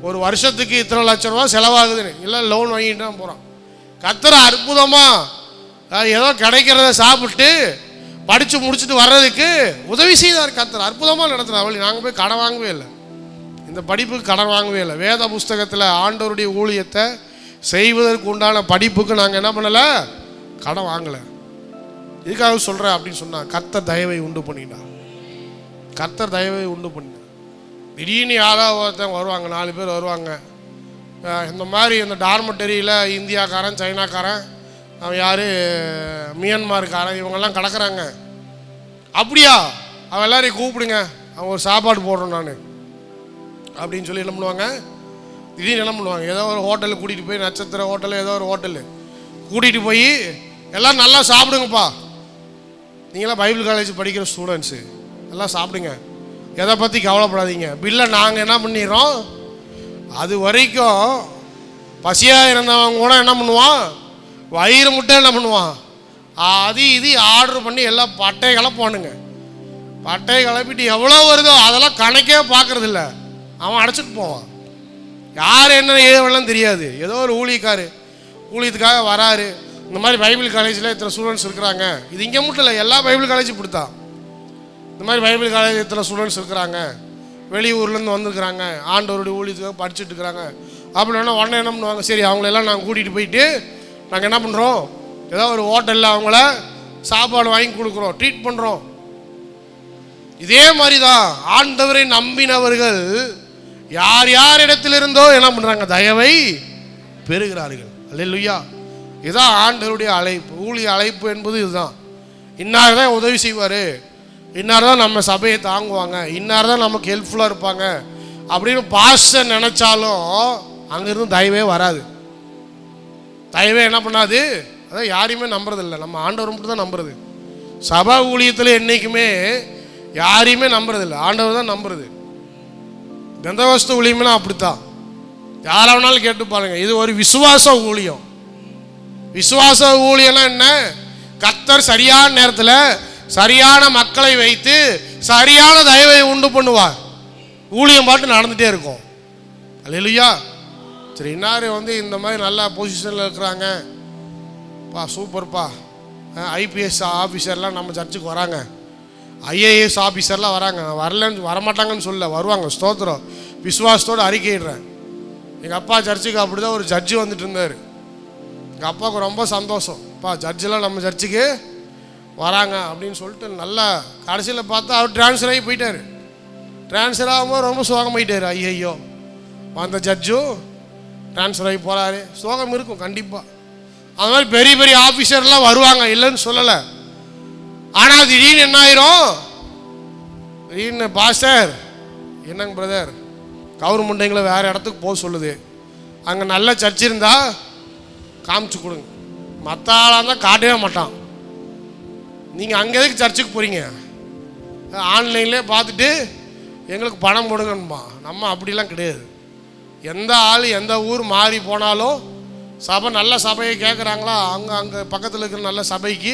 ஒரு வருஷத்துக்கு இத்தனை லட்சம் ரூபா செலவாகுதுன்னு இல்லை, லோன் வாங்கிட்டு தான் போகிறான். கர்த்தர் அற்புதமாக ஏதோ கிடைக்கிறத சாப்பிட்டு படித்து முடிச்சுட்டு வர்றதுக்கு உதவி செய்தார். கர்த்தர் அற்புதமாக நடத்துகிறார். அவளை நாங்கள் போய் கடன் வாங்கவே இல்லை, இந்த படிப்புக்கு கடன் வாங்கவே இல்லை. வேத புஸ்தகத்தில் ஆண்டவருடைய ஊழியத்தை செய்வதற்கு உண்டான படிப்புக்கு நாங்கள் என்ன பண்ணலை? கடன் வாங்கலை. இதுக்காக சொல்கிறேன் அப்படின்னு சொன்னால் கர்த்தர் தயவை உண்டு பண்ணிட்டார். கர்த்தர் தயவை உண்டு பண்ணினார். திடீர்னு யாராவது ஒருத்தன் வருவாங்க, 4 பேர் வருவாங்க. இந்த மாதிரி இந்த டார்மெட்டரியில் இந்தியாக்காரன், சைனாக்காரன், அவன் யார், மியான்மார்காரன், இவங்கெல்லாம் கிடக்கிறாங்க. அப்படியா? அவன் எல்லாரையும் கூப்பிடுங்க, அவன் ஒரு சாப்பாடு போடுறோம் நான் அப்படின்னு சொல்லி என்ன பண்ணுவாங்க? திடீர்னு என்ன பண்ணுவாங்க? ஏதோ ஒரு ஹோட்டலுக்கு கூட்டிகிட்டு போய், நட்சத்திர ஹோட்டலு, ஏதோ ஒரு ஹோட்டலு கூட்டிகிட்டு போய் எல்லாம் நல்லா சாப்பிடுங்கப்பா, நீங்களாம் பைபிள் காலேஜ் படிக்கிற ஸ்டூடெண்ட்ஸு எல்லாம் சாப்பிடுங்க, எதை பற்றி கவலைப்படாதீங்க, பில்லை நாங்கள் என்ன பண்ணிடுறோம். அது வரைக்கும் பசியாக இருந்தவங்க கூட என்ன பண்ணுவான்? வயிறு முட்டை என்ன பண்ணுவான்? அது இது ஆர்டர் பண்ணி எல்லாம் பட்டை கலப்பானுங்க. பட்டை கிளப்பிட்டு எவ்வளோ வருதோ அதெல்லாம் கணக்கே பார்க்கறது இல்லை, அவன் அடைச்சிட்டு போவான். யார் என்ன ஏவெல்லாம் தெரியாது. ஏதோ ஒரு ஊழியத்துக்காக வராரு. இந்த மாதிரி பைபிள் காலேஜில் இத்தனை ஸ்டூடெண்ட்ஸ் இருக்கிறாங்க. இது இங்கே மட்டும் இல்லை, எல்லா பைபிள் காலேஜும் இப்படித்தான். இந்த மாதிரி பைபிள் காலேஜ் இத்தனை ஸ்டூடெண்ட்ஸ் இருக்கிறாங்க, வெளியூர்லேருந்து வந்துருக்குறாங்க, ஆண்டவருடைய ஊழியத்துக்காக படிச்சுட்டு இருக்கிறாங்க அப்படின்னா உடனே என்ன பண்ணுவாங்க? சரி, அவங்களெல்லாம் நாங்கள் கூட்டிகிட்டு போயிட்டு நாங்கள் என்ன பண்ணுறோம்? ஏதோ ஒரு ஹோட்டலில் அவங்கள சாப்பாடு வாங்கி கொடுக்குறோம், ட்ரீட் பண்ணுறோம். இதே மாதிரி தான் ஆண்டவரை நம்பினவர்கள் யார் யார் இடத்திலிருந்தோ என்ன பண்ணுறாங்க? தயவை பெறுகிறார்கள். அல்லேலூயா. இதுதான் ஆண்டவருடைய அழைப்பு. ஊழிய அழைப்பு என்பது இதுதான். இன்னார் தான் உதவி செய்வார், இன்னார் தான் நம்ம சபையை தாங்குவாங்க, இன்னார் தான் நமக்கு ஹெல்ப்ஃபுல்லாக இருப்பாங்க அப்படின்னு பாஸ்டர் நினச்சாலும் அங்கேருந்து தயவே வராது. தயவே என்ன பண்ணாது? அதான் யாரையுமே நம்புறதில்லை. நம்ம ஆண்டவர் மட்டும் தான் நம்புறது. சபா ஊழியத்தில் என்றைக்குமே யாரையுமே நம்புறதில்லை, ஆண்டவர் தான் நம்புறது. பெந்தகோஸ்து ஊழியம்னா அப்படித்தான். யாராவனாலும் கேட்டு பாருங்க. இது ஒரு விசுவாச ஊழியம். விசுவாச ஊழியம்னா என்ன? கர்த்தர் சரியான நேரத்தில் சரியான மக்களை வைத்து சரியான தயவை உண்டு பண்ணுவார். ஊழியம் பாட்டு நடந்துகிட்டே இருக்கும். அல்லேலூயா. சரி, இன்னார் இந்த மாதிரி நல்ல பொசிஷனில் இருக்கிறாங்க, பா சூப்பர்ப்பா, ஐபிஎஸ் ஆஃபீஸர்லாம் நம்ம சர்ச்சுக்கு வராங்க, ஐஏஎஸ் ஆஃபீஸர்லாம் வராங்க, வரலன்னு வரமாட்டாங்கன்னு சொல்ல, வருவாங்க. ஸ்தோத்திரம். விசுவாசத்தோடு அறிக்கையிடுறேன். எங்கள் அப்பா சர்ச்சுக்கு அப்படி தான் ஒரு ஜட்ஜு வந்துட்டு இருந்தார். எங்கள் அப்பாவுக்கு ரொம்ப சந்தோஷம், பா ஜட்ஜெலாம் நம்ம சர்ச்சுக்கு வராங்க அப்படின்னு சொல்லிட்டு. நல்லா கடைசியில் பார்த்தா அவர் ட்ரான்ஸ்ஃபர் ஆகி போயிட்டார். ட்ரான்ஸ்ஃபர் ஆகும்போது ரொம்ப சோகமாயிட்டார். ஐயோ, அந்த ஜட்ஜும் ட்ரான்ஸ்ஃபர் ஆகி போகிறாரு. சோகம் இருக்கும் கண்டிப்பாக. அது மாதிரி பெரிய பெரிய ஆஃபீஸர்லாம் வருவாங்க, இல்லைன்னு சொல்லலை. ஆனால் திடீர்னு என்ன ஆயிரும்? திடீர்னு பாஸ்டர், என்னங்க பிரதர், கவர்மெண்ட்டுங்களை வேறு இடத்துக்கு போக சொல்லுது, அங்கே நல்ல சர்ச் இருந்தால் காமிச்சு கொடுங்க. மற்ற ஆளாக இருந்தால் காட்டவே மாட்டான். நீங்கள் அங்கே எதுக்கு சர்ச்சுக்கு போகிறீங்க? ஆன்லைன்லேயே பார்த்துட்டு எங்களுக்கு பணம் போடுங்கன்னுமா. நம்ம அப்படிலாம் கிடையாது. எந்த ஆள் எந்த ஊர் மாறி போனாலும் சபை நல்ல சபையை கேட்குறாங்களா, அங்கே பக்கத்தில் இருக்கிற நல்ல சபைக்கு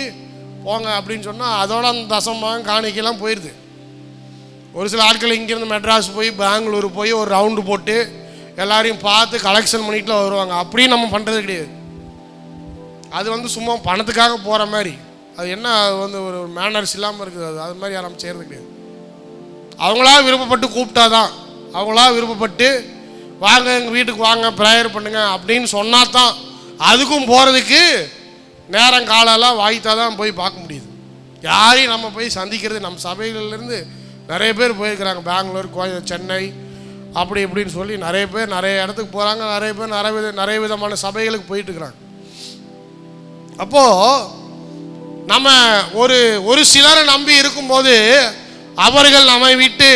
போங்க அப்படின்னு சொன்னால் அதோட அந்த தசமாக காணிக்கெல்லாம் போயிடுது. ஒரு சில ஆட்கள் இங்கேருந்து மெட்ராஸ் போய் பெங்களூர் போய் ஒரு ரவுண்டு போட்டு எல்லாரையும் பார்த்து கலெக்ஷன் பண்ணிட்டுலாம் வருவாங்க. அப்படியும் நம்ம பண்ணுறது கிடையாது. அது சும்மா பணத்துக்காக போகிற மாதிரி. அது என்ன, அது ஒரு மேனர்ஸ் இல்லாமல் இருக்குது. அது மாதிரி யாரும் செய்கிறது கிடையாது. அவங்களா விருப்பப்பட்டு கூப்பிட்டா தான், அவங்களா விருப்பப்பட்டு வாங்க எங்கள் வீட்டுக்கு வாங்க ப்ரேயர் பண்ணுங்க அப்படின்னு சொன்னா தான். அதுக்கும் போகிறதுக்கு நேரம் காலெல்லாம் வாய்த்தா தான் போய் பார்க்க முடியுது. யாரையும் நம்ம போய் சந்திக்கிறது. நம்ம சபைகள்லேருந்து நிறைய பேர் போயிருக்கிறாங்க, பெங்களூர், சென்னை, அப்படி இப்படின்னு சொல்லி நிறைய பேர் நிறைய இடத்துக்கு போகிறாங்க. நிறைய பேர் நிறைய விதமான சபைகளுக்கு போயிட்டுருக்குறாங்க. அப்போது நம்ம ஒரு சிலரை நம்பி இருக்கும்போது அவர்கள் நம்மை விட்டு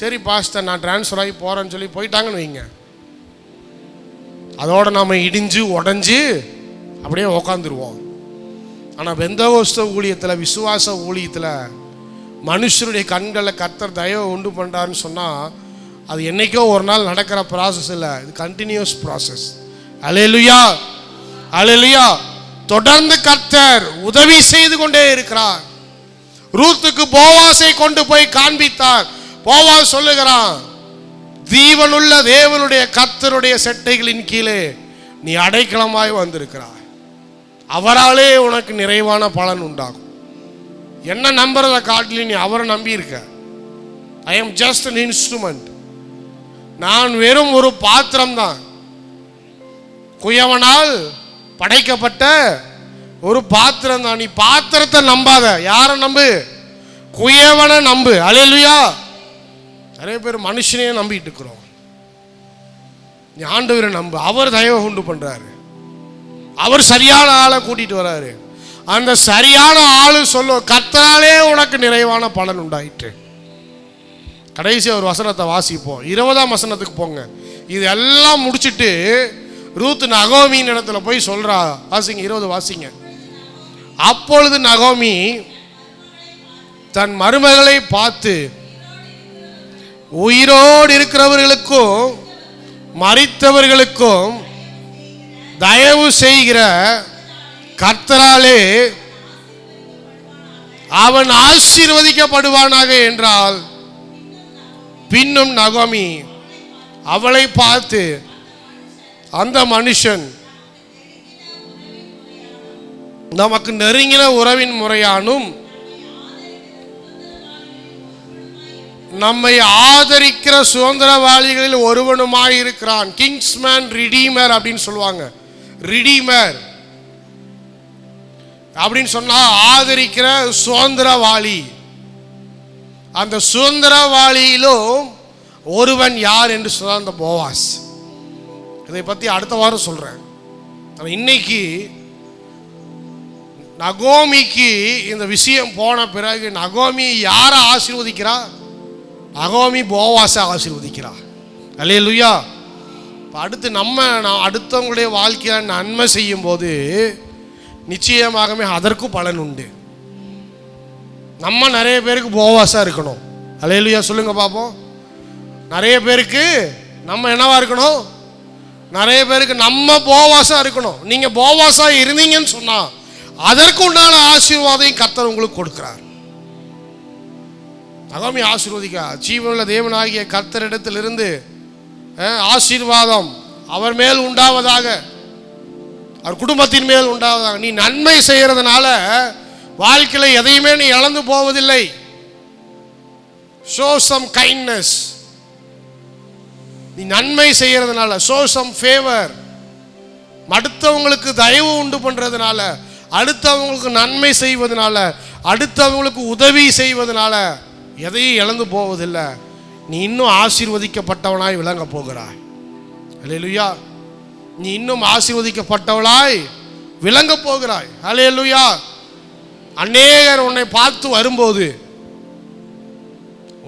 சரி பாஸ்டர் நான் ட்ரான்ஸ்ஃபர் ஆகி போகிறேன்னு சொல்லி போயிட்டாங்கன்னு வைங்க, அதோட நம்ம இடிஞ்சு உடஞ்சி அப்படியே உக்காந்துருவோம். ஆனால் பெந்தகோஸ்த ஊழியத்தில், விசுவாச ஊழியத்தில் மனுஷருடைய கண்களில் கர்த்தர் தயவை உண்டு பண்ணுறாருன்னு சொன்னால் அது என்றைக்கோ ஒரு நாள் நடக்கிற ப்ராசஸ் இல்லை, இது கண்டினியூஸ் ப்ராசஸ். அல்லேலூயா, அல்லேலூயா. தொடர்ந்து கர்த்தர் உதவி செய்து கொண்டே இருக்கிறார். ரூத்துக்கு போவாசை கொண்டு போய் காண்பித்தார். போவாஸ் சொல்லுகிறான், ஜீவனுள்ள தேவனுடைய கர்த்தருடைய செட்டைகளின் கீழே நீ அடைக்கலமாய் வந்திருக்கிறாய், அவராலே உனக்கு நிறைவான பலன் உண்டாகும். என்ன நம்புறதை காட்டிலும் நீ அவரை நம்பி இருக்க. I am just an instrument, நான் வெறும் ஒரு பாத்திரம் தான், குயவனால் படைக்கப்பட்ட ஒரு பாத்திரம் தான். நீ பாத்திரத்தை நம்பாத, யாரை நம்பு? குயவனை நம்பு. அல்லேலூயா. நிறைய பேர் மனுஷனையே நம்பிட்டு இருக்கிறோம். நீ ஆண்டவரை நம்பு, அவர் தயவை உண்டு பண்றாரு, அவர் சரியான ஆளை கூட்டிட்டு வராரு. அந்த சரியான ஆளு சொல்ல கர்த்தராலே உனக்கு நிறைவான பலன் உண்டாயிற்று. கடைசி ஒரு வசனத்தை வாசிப்போம், 20ஆம் வசனத்துக்கு போங்க. இது எல்லாம் முடிச்சுட்டு ரூத் நகோமியின் இடத்துல போய் சொல்றா. வாசிங்க, 20 வாசிங்க. அப்பொழுது நகோமி தன் மருமகளை பார்த்து, உயிரோடு இருக்கிறவர்களுக்கும் மரித்தவர்களுக்கும் தயவு செய்கிற கர்த்தராலே அவன் ஆசீர்வதிக்கப்படுவானாக என்றால், பின்னும் நகோமி அவளை பார்த்து, அந்த மனுஷன் நமக்கு நெருங்கின உறவின் முறையானும் நம்மை ஆதரிக்கிற சுதந்திரவாளிகளில் ஒருவனுமாய் இருக்கிறான். கிங்ஸ்மேன் ரிடீமர் அப்படின்னு சொல்லுவாங்க. ரிடீமர் அப்படின்னு சொன்னா ஆதரிக்கிற சுதந்திரவாளி. அந்த சுதந்திரவாளியிலும் ஒருவன் யார் என்று சொன்ன அந்த போவாஸ். இதை பற்றி அடுத்த வாரம் சொல்கிறேன். இன்னைக்கு நகோமிக்கு இந்த விஷயம் போன பிறகு நகோமி யாரை ஆசீர்வதிக்கிறா? நகோமி போவாஸை ஆசீர்வதிக்கிறா. அல்லேலூயா. இப்போ அடுத்து நம்ம அடுத்தவங்களுடைய வாழ்க்கையில் நன்மை செய்யும் போது நிச்சயமாகவே அதற்கும் பலன் உண்டு. நம்ம நிறைய பேருக்கு போவாஸாக இருக்கணும். அல்லேலூயா சொல்லுங்க பார்ப்போம். நிறைய பேருக்கு நம்ம என்னவா இருக்கணும்? நிறைய பேருக்கு நம்ம போவாஸாக இருக்கணும். நீங்கள் போவாஸாக இருந்தீங்கன்னு சொன்னால் அதற்கு உண்டான ஆசீர்வாதம் கர்த்தர் உங்களுக்கு கொடுக்கிறார். நகோமி ஆசீர்வதிக்கா. ஜீவனுள்ள தேவனாகிய கர்த்தரிடத்திலிருந்து ஆசீர்வாதம் அவர் மேல் உண்டாவதாக, அவர் குடும்பத்தின் மேல் உண்டாவதாக. நீ நன்மை செய்யறதுனால வாழ்க்கையில் எதையுமே நீ இழந்து போவதில்லை. show some kindness. நீ நன்மை செய்யறதுனால, show some favor, அடுத்தவங்களுக்கு தயவு உண்டு பண்றதுனால, அடுத்தவங்களுக்கு நன்மை செய்வதனால, அடுத்தவங்களுக்கு உதவி செய்வதனால எதையும் இழந்து போவதில்லை. நீ இன்னும் ஆசீர்வதிக்கப்பட்டவனாய் விளங்க போகிறாய். அல்லேலூயா. நீ இன்னும் ஆசீர்வதிக்கப்பட்டவளாய் விளங்க போகிறாய். அல்லேலூயா. அநேகர் உன்னை பார்த்து வரும்போது,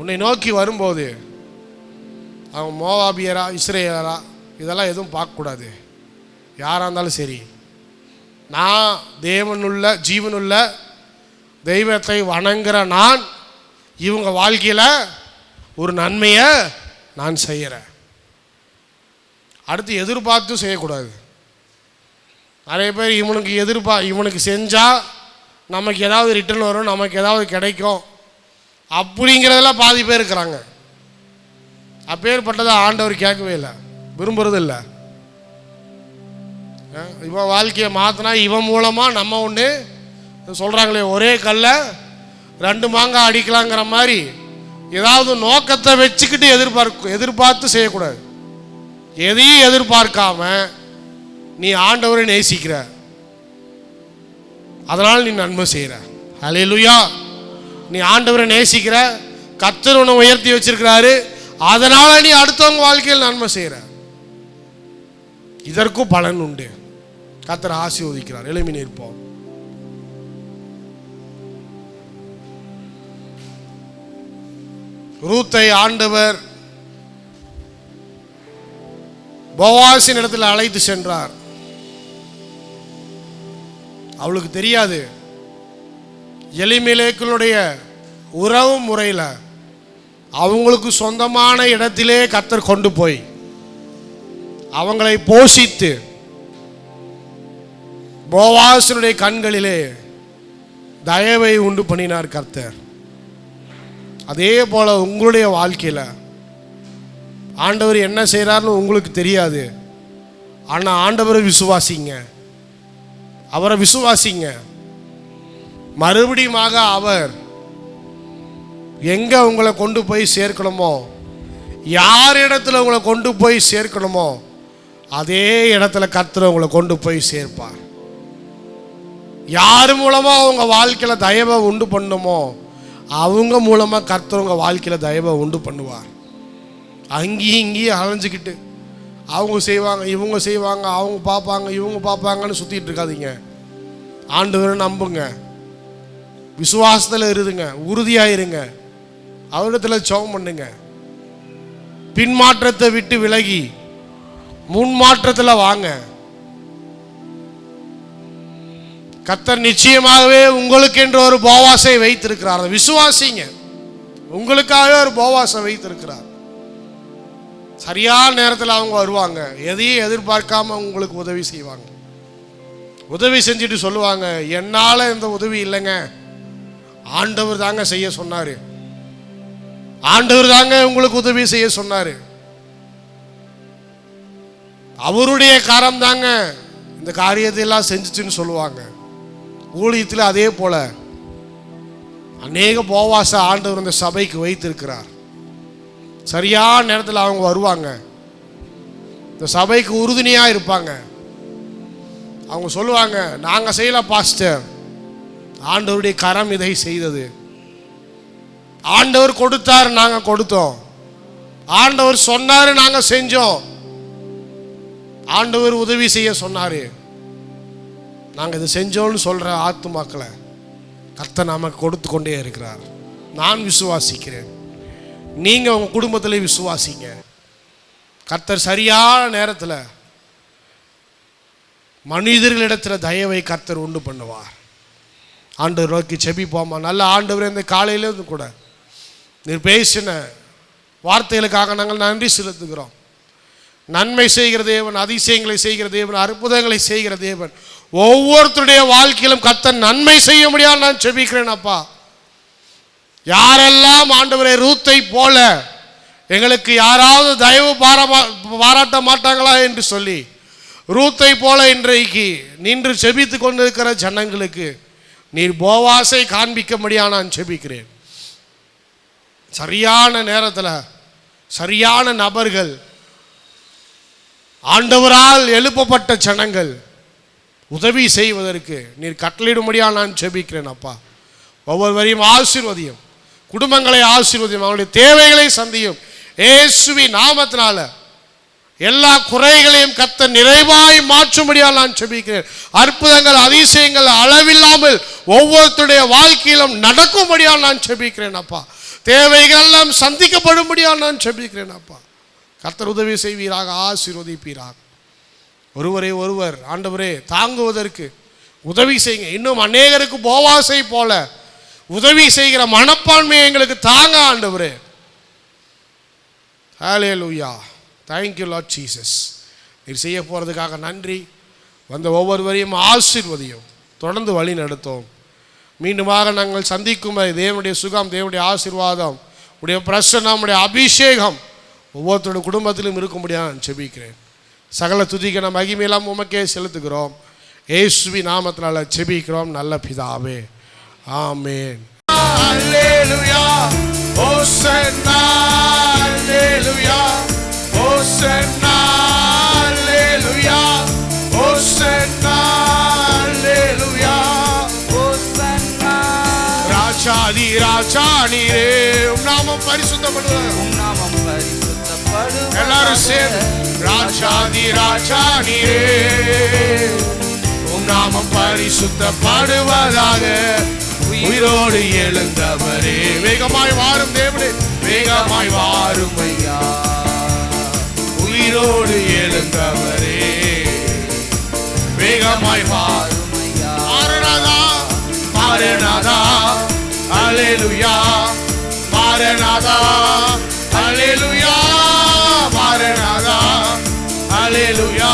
உன்னை நோக்கி வரும்போது, அவன் மோவாபியரா இஸ்ரேலரா இதெல்லாம் எதுவும் பார்க்கக்கூடாது. யாராக இருந்தாலும் சரி, நான் தேவனுள்ள ஜீவனுள்ள தெய்வத்தை வணங்குற நான் இவங்க வாழ்க்கையில் ஒரு நன்மையை நான் செய்கிறேன். அடுத்து எதிர்பார்த்து செய்யக்கூடாது. நிறைய பேர் இவனுக்கு செஞ்சால் நமக்கு ஏதாவது ரிட்டர்ன் வரும், நமக்கு ஏதாவது கிடைக்கும் அப்படிங்கிறதெல்லாம் பாதி பேர் இருக்கிறாங்க. அப்பேற்பட்டதை ஆண்டவர் கேட்கவே இல்லை, விரும்புறது இல்லை. இவன் வாழ்க்கையை மாற்றினா இவன் மூலமாக நம்ம ஒன்று சொல்கிறாங்களே, ஒரே கல்ல 2 மாங்காய் அடிக்கலாங்கிற மாதிரி ஏதாவது நோக்கத்தை வச்சுக்கிட்டு எதிர்பார்த்து செய்யக்கூடாது. எதையும் எதிர்பார்க்காம நீ ஆண்டவரை நேசிக்கிற, அதனால் நீ நன்மை செய்கிற. அல்லேலூயா. நீ ஆண்டவரை நேசிக்கிற, கர்த்தர் உன்னை உயர்த்தி வச்சிருக்கிறாரு, அதனால நீ அடுத்தவங்க வாழ்க்கையில் நன்மை செய்கிற. இதற்கும் பலன் உண்டு. கர்த்தர் ஆசீர்வதிக்கிறார். எழும்பி நிற்போம். ரூத்தை ஆண்டவர் போவாசின் இடத்துல அழைத்து சென்றார். அவளுக்கு தெரியாது எலிமெலேக்குடைய உறவு முறையில் அவங்களுக்கு சொந்தமான இடத்திலே கர்த்தர் கொண்டு போய் அவங்களை போஷித்து போவாசினுடைய கண்களிலே தயவை உண்டு பண்ணினார் கர்த்தர். அதே போல உங்களுடைய வாழ்க்கையில் ஆண்டவர் என்ன செய்கிறார்னு உங்களுக்கு தெரியாது. ஆனால் ஆண்டவரை விசுவாசிங்க, அவரை விசுவாசிங்க. மறுபடியும் அவர் எங்கே உங்களை கொண்டு போய் சேர்க்கணுமோ, யார் இடத்துல உங்களை கொண்டு போய் சேர்க்கணுமோ அதே இடத்துல கர்த்தர் உங்களை கொண்டு போய் சேர்ப்பார். யார் மூலமாக அவங்க வாழ்க்கையில் தயவை உண்டு பண்ணுமோ அவங்க மூலமாக கர்த்தர் உங்கள் வாழ்க்கையில் தயவை உண்டு பண்ணுவார். அங்கேயும் இங்கேயும் அலைஞ்சிக்கிட்டு அவங்க செய்வாங்க, இவங்க செய்வாங்க, அவங்க பார்ப்பாங்க, இவங்க பார்ப்பாங்கன்னு சுற்றிட்டு இருக்காதீங்க. ஆண்டவரை நம்புங்க, விசுவாசத்தில் இருதுங்க, உறுதியாக இருங்க, அவரிடத்தில் ஜெபம் பண்ணுங்க. பின்மாற்றத்தை விட்டு விலகி முன்மாற்றத்தில் வாங்க. கர்த்தர் நிச்சயமாகவே உங்களுக்கு என்று ஒரு போவாசை வைத்திருக்கிறார். விசுவாசிங்க, உங்களுக்காகவே ஒரு போவாசை வைத்திருக்கிறார். சரியான நேரத்தில் அவங்க வருவாங்க, எதையும் எதிர்பார்க்காம உங்களுக்கு உதவி செய்வாங்க. உதவி செஞ்சுட்டு சொல்லுவாங்க, என்னால் இந்த உதவி இல்லைங்க, ஆண்டவர் தாங்க செய்ய சொன்னார், ஆண்டவர் தாங்க உங்களுக்கு உதவி செய்ய சொன்னார், அவருடைய கரம் தாங்க இந்த காரியத்தை எல்லாம் செஞ்சுச்சுன்னு சொல்லுவாங்க. ஊழியத்தில் அதே போல அநேக போவாச ஆண்டவர் இந்த சபைக்கு வைத்திருக்கிறார். சரியான நேரத்தில் அவங்க வருவாங்க, இந்த சபைக்கு உறுதுணையாக இருப்பாங்க. அவங்க சொல்லுவாங்க, நாங்கள் செய்யல பாஸ்டர், ஆண்டவருடைய கரம் இதை செய்தது, ஆண்டவர் கொடுத்தார் நாங்கள் கொடுத்தோம், ஆண்டவர் சொன்னார் நாங்கள் செஞ்சோம், ஆண்டவர் உதவி செய்ய சொன்னார், நாங்கள் இதை செஞ்சோன்னு சொல்கிற ஆத்துமாக்களை கர்த்தர் நமக்கு கொடுத்து கொண்டே இருக்கிறார். நான் விசுவாசிக்கிறேன், நீங்கள் உங்கள் குடும்பத்தில் விசுவாசிங்க. கர்த்தர் சரியான நேரத்தில் மனிதர்களிடத்தில் தயவை கர்த்தர் உண்டு பண்ணுவார். ஆண்டவர் நோக்கி செபிப்போமா. நல்ல ஆண்டவர், இந்த காலையிலேருந்து கூட நீர் பேசின வார்த்தைகளுக்காக நாங்கள் நன்றி செலுத்துகிறோம். நன்மை செய்கிற தேவன், அதிசயங்களை செய்கிற தேவன், அற்புதங்களை செய்கிற தேவன், ஒவ்வொருத்தருடைய வாழ்க்கையிலும் கர்த்தர் நன்மை செய்ய முடியாது நான் செபிக்கிறேன். அப்பா, யாரெல்லாம் ஆண்டவரை ரூத்தை போல எங்களுக்கு யாராவது தயவு பாராட்ட மாட்டாங்களா என்று சொல்லி ரூத்தை போல இன்றைக்கு நின்று செபித்து கொண்டிருக்கிற ஜனங்களுக்கு நீர் போவாசை காண்பிக்க முடியாது நான் செபிக்கிறேன். சரியான நேரத்தில் சரியான நபர்கள், ஆண்டவரால் எழுப்பப்பட்ட ஜனங்கள் உதவி செய்வதற்கு நீர் கட்டளையிடும்படியாக நான் செபிக்கிறேன். அப்பா, ஒவ்வொருவரையும் ஆசீர்வதியும், குடும்பங்களை ஆசீர்வதியும், அவங்களுடைய தேவைகளை சந்தியும். இயேசுவின் நாமத்தினால எல்லா குறைகளையும் கர்த்தர் நிறைவாய் மாற்றும்படியாக நான் செபிக்கிறேன். அற்புதங்கள் அதிசயங்கள் அளவில்லாமல் ஒவ்வொருத்தருடைய வாழ்க்கையிலும் நடக்கும்படியாக நான் செபிக்கிறேன். அப்பா, தேவைகள் எல்லாம் சந்திக்கப்படும்படியாக நான் செபிக்கிறேன். அப்பா, கர்த்தர் உதவி செய்வீராக, ஆசீர்வதிப்பீராக. ஒருவரை ஒருவர் ஆண்டவரே தாங்குவதற்கு உதவி செய்யுங்க. இன்னும் அநேகருக்கு போவாசை போல உதவி செய்கிற மனப்பான்மையை எங்களுக்கு தாங்க ஆண்டவரே. ஹல்லேலூயா. Thank you Lord Jesus. நீர் செய்ய போகிறதுக்காக நன்றி. வந்த ஒவ்வொருவரையும் ஆசீர்வதியும், தொடர்ந்து வழி நடத்தும். மீண்டுமாக நாங்கள் சந்திக்கும் தேவனுடைய சுகம், தேவனுடைய ஆசீர்வாதம், உடைய பிரசன்னம், உடைய அபிஷேகம் ஒவ்வொருத்தருடைய குடும்பத்திலும் இருக்கும்படியாக நான் செபிக்கிறேன். சகல துதிக்கான மகிமையெல்லாம் உமக்கே செலுத்துகிறோம். இயேசுவின் நாமத்தினால செபிக்கிறோம் நல்ல பிதாவே, ஆமென். அல்லேலூயா, ஹோசன்னா, அல்லேலூயா, ஹோசன்னா, அல்லேலூயா, ஹோசன்னா, அல்லேலூயா, ஹோசன்னா. ராஜாதி ராஜா நீரே, உம் நாமம் பரிசுத்தப்படுவது, உம் நாமம் பரிசுத்தப்படுவது. எல்லாரும் சேர்ந்து ராஜாதி ராஜா நீரே, உம் நாமம் பரிசுத்தப்படுவதாக. உயிரோடு எழுந்தவரே, வேகமாய் வாரும் தேவனே,
வேகமாய் வாரும் ஐயா, உயிரோடு எழுந்தவரே வேகமாய் வாரும் ஐயா. மாரநாதா மாரநாதா அல்லேலூயா, மாரநாதா அல்லேலூயா, மாரநாதா அல்லேலூயா.